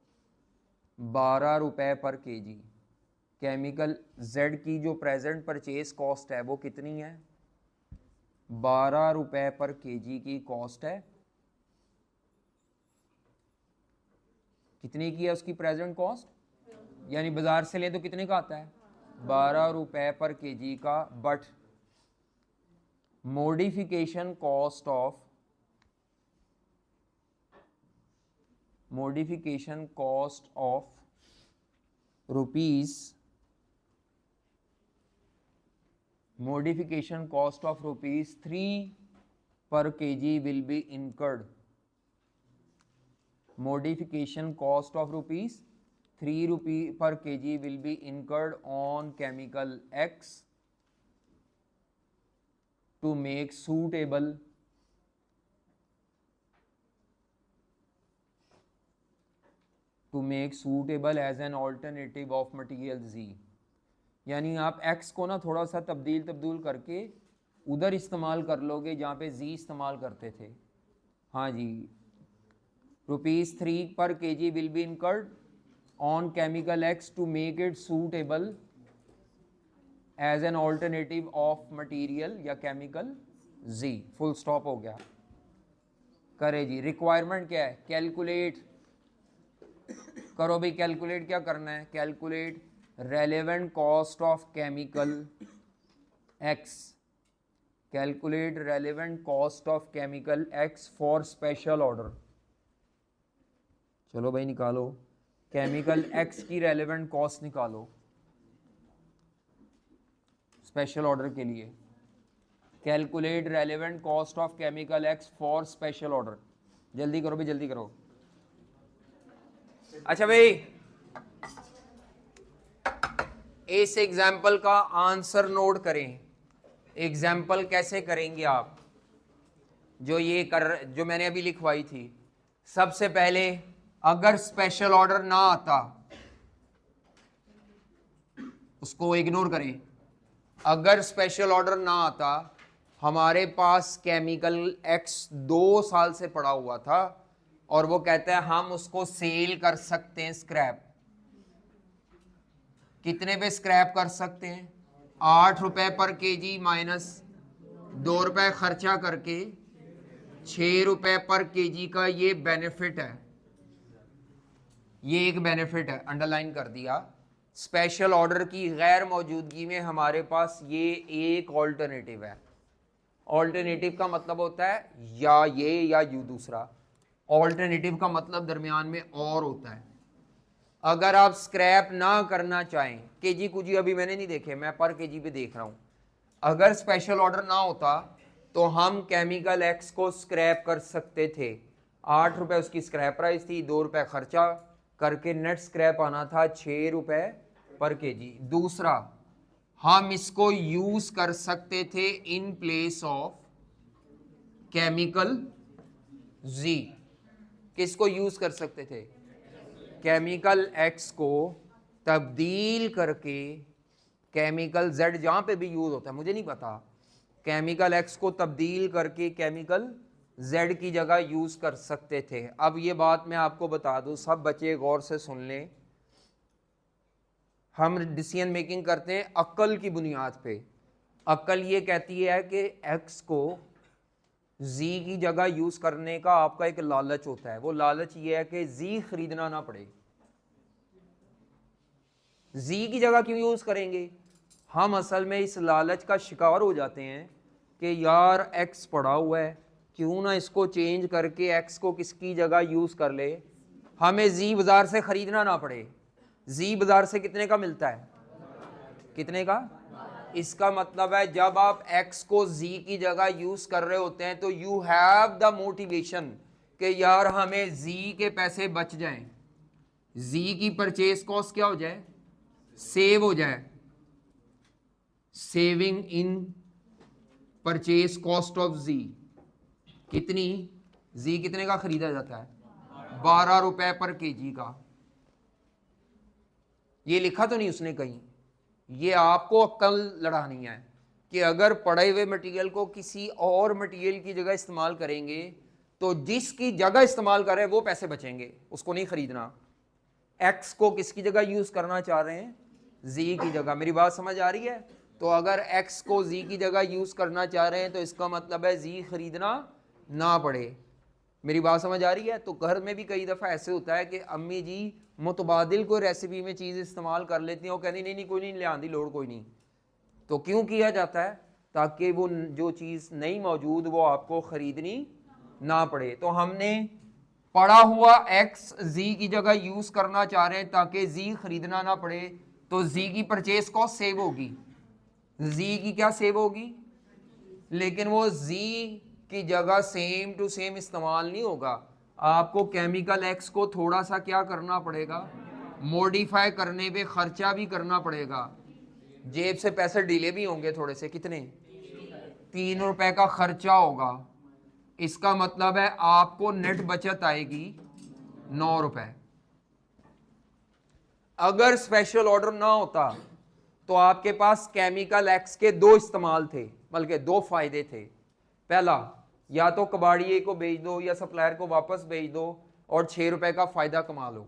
₹12 पर केजी। केमिकल Z की जो प्रेजेंट परचेज कॉस्ट है वो कितनी है? ₹12 पर केजी की कॉस्ट है। कितनी की है उसकी प्रेजेंट कॉस्ट? यानी बाजार से ले तो कितने का आता है? ₹12 पर केजी का, but modification cost of ₹3 per kg will be incurred। Modification cost of ₹3 per kg will be incurred on chemical X to make suitable as an alternative of material Z। यानी आप X को ना थोड़ा सा तब्दील करके उधर इस्तेमाल कर लोगे जहाँ पे Z इस्तेमाल करते थे। हाँ जी, ₹3 per kg will be incurred on chemical X to make it suitable as an alternative of material या chemical Z। फुल स्टॉप हो गया। करे जी, रिक्वायरमेंट क्या है? कैलकुलेट करो भाई। कैलकुलेट क्या करना है? Calculate relevant cost of chemical x. Calculate relevant cost of chemical x for special order. चलो भाई निकालो, केमिकल एक्स की रेलेवेंट कॉस्ट निकालो स्पेशल ऑर्डर के लिए। Calculate relevant cost of chemical x for special order. जल्दी करो भाई, जल्दी करो। अच्छा भाई, इस एग्जाम्पल का आंसर नोट करें। एग्जाम्पल कैसे करेंगे आप? जो मैंने अभी लिखवाई थी। सबसे पहले अगर स्पेशल ऑर्डर ना आता उसको इग्नोर करें। अगर स्पेशल ऑर्डर ना आता, हमारे पास केमिकल एक्स 2 साल से पड़ा हुआ था और वो कहता है हम उसको सेल कर सकते हैं स्क्रैप। कितने पे स्क्रैप कर सकते हैं? ₹8 पर केजी माइनस ₹2 खर्चा करके ₹6 पर केजी का ये बेनिफिट है। ये एक बेनिफिट है, अंडरलाइन कर दिया। स्पेशल ऑर्डर की गैर मौजूदगी में हमारे पास ये एक ऑल्टरनेटिव है। ऑल्टरनेटिव का मतलब होता है या ये या यू दूसरा। ऑल्टरनेटिव का मतलब दरमियान में और होता है। अगर आप स्क्रैप ना करना चाहें, केजी कुजी अभी मैंने नहीं देखे, मैं पर केजी पे देख रहा हूं। अगर स्पेशल ऑर्डर ना होता तो हम केमिकल एक्स को स्क्रैप कर सकते थे। ₹8 उसकी स्क्रैप प्राइस थी, ₹2 खर्चा करके नेट स्क्रैप आना था ₹6 पर केजी। दूसरा, हम इसको यूज कर सकते थे इन प्लेस ऑफ केमिकल जी। किसको यूज कर सकते थे? केमिकल एक्स को तब्दील करके केमिकल जेड, जहां पे भी यूज होता है मुझे नहीं पता, केमिकल एक्स को तब्दील करके केमिकल z की जगह यूज कर सकते थे। अब ये बात मैं आपको बता दूं, सब बच्चे गौर से सुन लें। हम डिसीजन मेकिंग करते हैं अक्ल की बुनियाद पे। अक्ल ये कहती है कि x को z की जगह यूज करने का आपका एक लालच होता है। वो लालच ये है कि z खरीदना ना पड़े। z की जगह क्यों यूज करेंगे? हम असल में इस लालच का शिकार हो जाते हैं कि यार x पड़ा हुआ है, क्यों ना इसको चेंज करके x को किसकी जगह यूज कर ले, हमें z बाजार से खरीदना ना पड़े। z बाजार से कितने का मिलता है? कितने का? इसका मतलब है जब आप x को z की जगह यूज कर रहे होते हैं तो यू हैव द मोटिवेशन कि यार हमें z के पैसे बच जाएं, z की परचेज कॉस्ट क्या हो जाए? सेव हो जाए। Saving in purchase cost of z कितनी? z कितने का खरीदा जाता है? 12 रुपए पर केजी का। ये लिखा तो नहीं उसने कहीं, ये आपको अक्ल लड़ानी है कि अगर पड़े हुए मटेरियल को किसी और मटेरियल की जगह इस्तेमाल करेंगे तो जिसकी जगह इस्तेमाल करे वो पैसे बचेंगे, उसको नहीं खरीदना। x को किसकी जगह यूज करना चाह रहे हैं? z की जगह। मेरी बात समझ आ रही है? तो अगर x को z की जगह यूज करना चाह रहे हैं तो इसका मतलब है z खरीदना ना पड़े। मेरी बात समझ आ रही है? तो घर में भी कई दफ़ा ऐसे होता है कि अम्मी जी मुतबादिल कोई रेसिपी में चीज़ इस्तेमाल कर लेती हैं, वो कहती नहीं नहीं कोई नहीं, ले आंदी लोड़ कोई नहीं। तो क्यों किया जाता है? ताकि वो जो चीज़ नहीं मौजूद वो आपको ख़रीदनी ना पड़े। तो हमने पड़ा हुआ x z की जगह यूज़ करना चाह रहे हैं ताकि z खरीदना ना पड़े, तो z की परचेज कॉस्ट सेव होगी। z की क्या सेव होगी? लेकिन वो z की जगह सेम टू सेम इस्तेमाल नहीं होगा। आपको केमिकल एक्स को थोड़ा सा क्या करना पड़ेगा? मॉडिफाई करने पे खर्चा भी करना पड़ेगा। जेब से पैसे डीले भी होंगे थोड़े से। कितने? 3 रुपए का खर्चा होगा। इसका मतलब है आपको नेट बचत आएगी 9 रुपए। अगर स्पेशल ऑर्डर ना होता तो आपके पास केमिकल एक्स के 2 इस्तेमाल थे, बल्कि 2 फायदे थे। पहला, या तो कबाड़िए को बेच दो या सप्लायर को वापस बेच दो और 6 रुपए का फायदा कमा लो,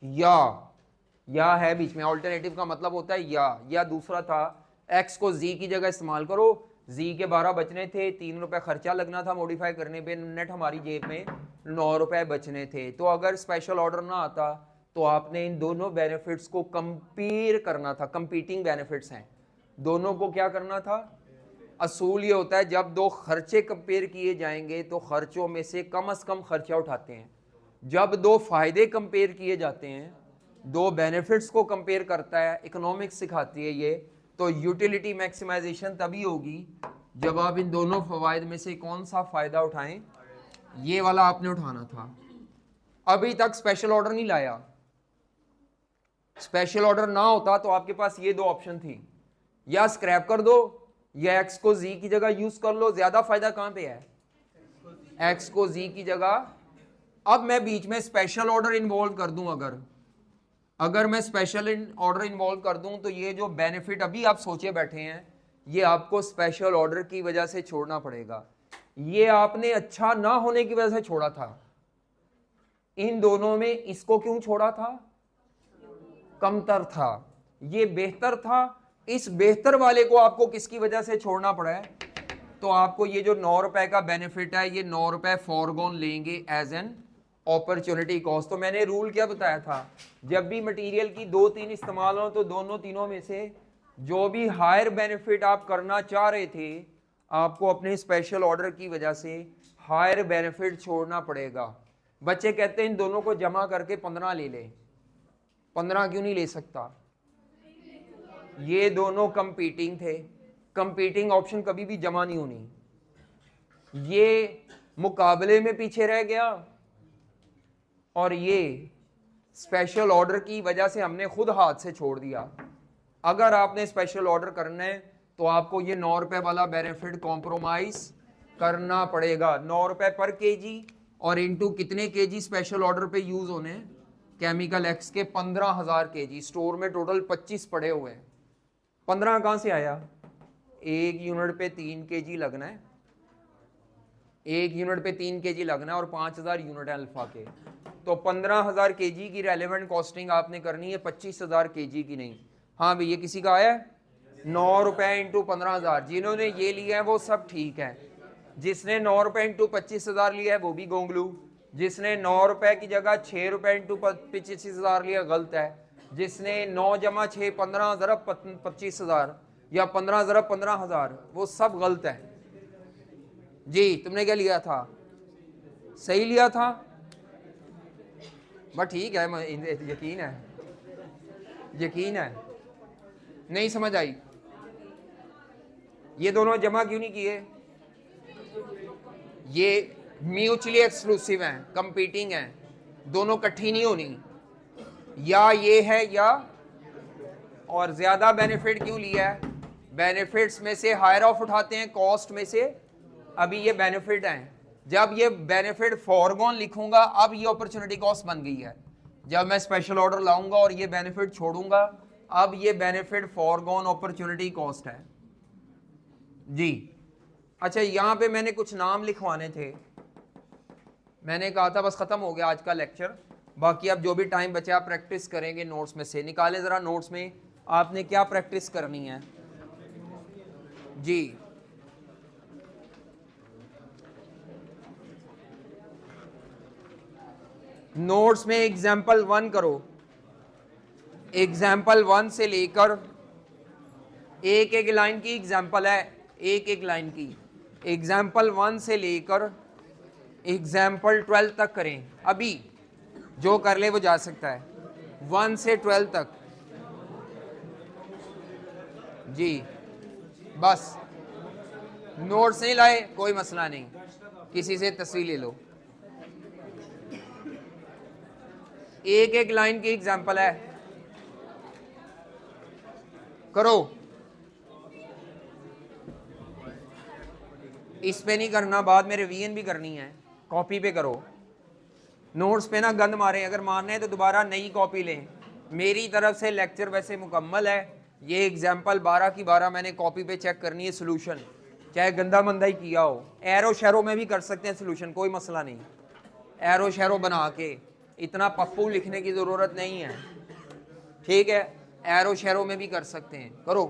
या है बीच में, ऑल्टरनेटिव का मतलब होता है या दूसरा था एक्स को जी की जगह इस्तेमाल करो, जी के 12 बचने थे, 3 रुपए खर्चा लगना था मॉडिफाई करने पे, नेट हमारी जेब में 9 रुपए बचने थे। तो अगर स्पेशल ऑर्डर ना आता तो आपने इन दोनों बेनिफिट्स को कंपेयर करना था। कंपीटिंग बेनिफिट्स हैं, दोनों को क्या करना था? असूल ये होता है जब 2 खर्चे कंपेयर किए जाएंगे तो खर्चों में से कम खर्चा उठाते हैं। जब 2 फायदे कंपेयर किए जाते हैं, 2 बेनिफिट्स को कंपेयर करता है, इकोनॉमिक्स सिखाती है ये, तो यूटिलिटी मैक्सिमाइजेशन तभी होगी जब आप इन दोनों फवायद में से कौन सा फायदा उठाएं। ये वाला आपने उठाना था। अभी तक स्पेशल ऑर्डर नहीं लाया। स्पेशल ऑर्डर ना होता तो आपके पास ये 2 ऑप्शन थी, या स्क्रैप कर दो या एक्स को जी की जगह यूज कर लो। ज्यादा फायदा कहां पे है? एक्स को जी की जगह। अब मैं बीच में स्पेशल ऑर्डर इन्वॉल्व कर दूं, अगर मैं स्पेशल ऑर्डर इन्वॉल्व कर दूं तो ये जो बेनिफिट अभी आप सोचे बैठे हैं ये आपको स्पेशल ऑर्डर की वजह से छोड़ना पड़ेगा। ये आपने अच्छा ना होने की वजह से छोड़ा था। इन दोनों में इसको क्यों छोड़ा था? कमतर था, ये बेहतर था। इस बेहतर वाले को आपको किसकी वजह से छोड़ना पड़ा है? तो आपको ये जो 9 रुपए का बेनिफिट है, ये 9 रुपए फॉरगॉन लेंगे एज एन अपॉर्चुनिटी कॉस्ट। तो मैंने रूल क्या बताया था? जब भी मटेरियल की 2-3 इस्तेमाल हो तो दोनों तीनों में से जो भी हायर बेनिफिट आप करना चाह रहे थे, आपको अपने स्पेशल ऑर्डर की वजह से हायर बेनिफिट छोड़ना पड़ेगा। बच्चे कहते हैं इन दोनों को जमा करके 15 ले ले। 15 क्यों नहीं ले सकता? ये दोनों कंपीटिंग थे, कंपीटिंग ऑप्शन कभी भी जमा नहीं होनी। ये मुकाबले में पीछे रह गया और ये स्पेशल ऑर्डर की वजह से हमने खुद हाथ से छोड़ दिया। अगर आपने स्पेशल ऑर्डर करना है तो आपको ये 9 रुपए वाला बेनिफिट कॉम्प्रोमाइज करना पड़ेगा। 9 रुपए पर केजी और इनटू कितने केजी स्पेशल ऑर्डर पे यूज होने? केमिकल एक्स के 15,000 केजी। स्टोर में टोटल 25 पड़े हुए हैं। 15 कहां से आया? 1 यूनिट पे 3 केजी लगना है। 1 यूनिट पे 3 kg लगना और 5000 यूनिट है अल्फा के, तो 15000 kg की रेलेवेंट कॉस्टिंग आपने करनी है, 25000 kg की नहीं। हाँ भैया किसी का आया 9 रुपए इंटू 15000, जिन्होंने ये लिया है वो सब ठीक है। जिसने 9 रुपए इंटू 25000 लिया है वो भी गोंगलू। जिसने 9 रुपए की जगह 6 रुपए इंटू 25000 लिया गलत है। जिसने 9 जमा 6 15 ज़रब 25000 या 15 ज़रब 15000 वो सब गलत है। जी तुमने क्या लिया था? सही लिया था, बस ठीक है, यकीन है, यकीन है। नहीं समझ आई? ये दोनों जमा क्यों नहीं किए? ये म्यूचुअली एक्सक्लूसिव हैं, कंपीटिंग हैं, दोनों इकट्ठी नहीं होनी, या ये है या। और ज्यादा बेनिफिट क्यों लिया है? बेनिफिट्स में से हायर ऑफ उठाते हैं, कॉस्ट में से अभी ये बेनिफिट हैं। जब ये बेनिफिट फॉरगॉन लिखूंगा अब ये अपॉर्चुनिटी कॉस्ट बन गई है। जब मैं स्पेशल ऑर्डर लाऊंगा और ये बेनिफिट छोड़ूंगा अब ये बेनिफिट फॉरगॉन अपॉर्चुनिटी कॉस्ट है जी। अच्छा यहाँ पे मैंने कुछ नाम लिखवाने थे, मैंने कहा था बस खत्म हो गया आज का लेक्चर, बाकी अब जो भी टाइम बचा प्रैक्टिस करेंगे, नोट्स में से निकालें जरा, नोट्स में आपने क्या प्रैक्टिस करनी है जी। नोट्स में एग्जाम्पल 1 करो, एग्जाम्पल 1 से लेकर एक एक लाइन की एग्जाम्पल है, एक एक लाइन की एग्जाम्पल 1 से लेकर एग्जाम्पल 12 तक करें। अभी जो कर ले वो जा सकता है 1 से 12 तक जी। बस नोट्स नहीं लाए कोई मसला नहीं, किसी से तस्वीर ले लो, एक एक लाइन की एग्जाम्पल है, करो। इस पे नहीं करना, बाद में रिवीजन भी करनी है, कॉपी पे करो। नोट्स पे ना गंद मारें, अगर मारने हैं तो दोबारा नई कॉपी लें। मेरी तरफ से लेक्चर वैसे मुकम्मल है, ये एग्जाम्पल 12 की 12 मैंने कॉपी पे चेक करनी है सोल्यूशन, चाहे गंदा मंदा ही किया हो। एरो शैरो में भी कर सकते हैं सोल्यूशन, कोई मसला नहीं, एरो शैरो बना के, इतना पप्पू लिखने की ज़रूरत नहीं है, ठीक है, एरो शैरो में भी कर सकते हैं, करो।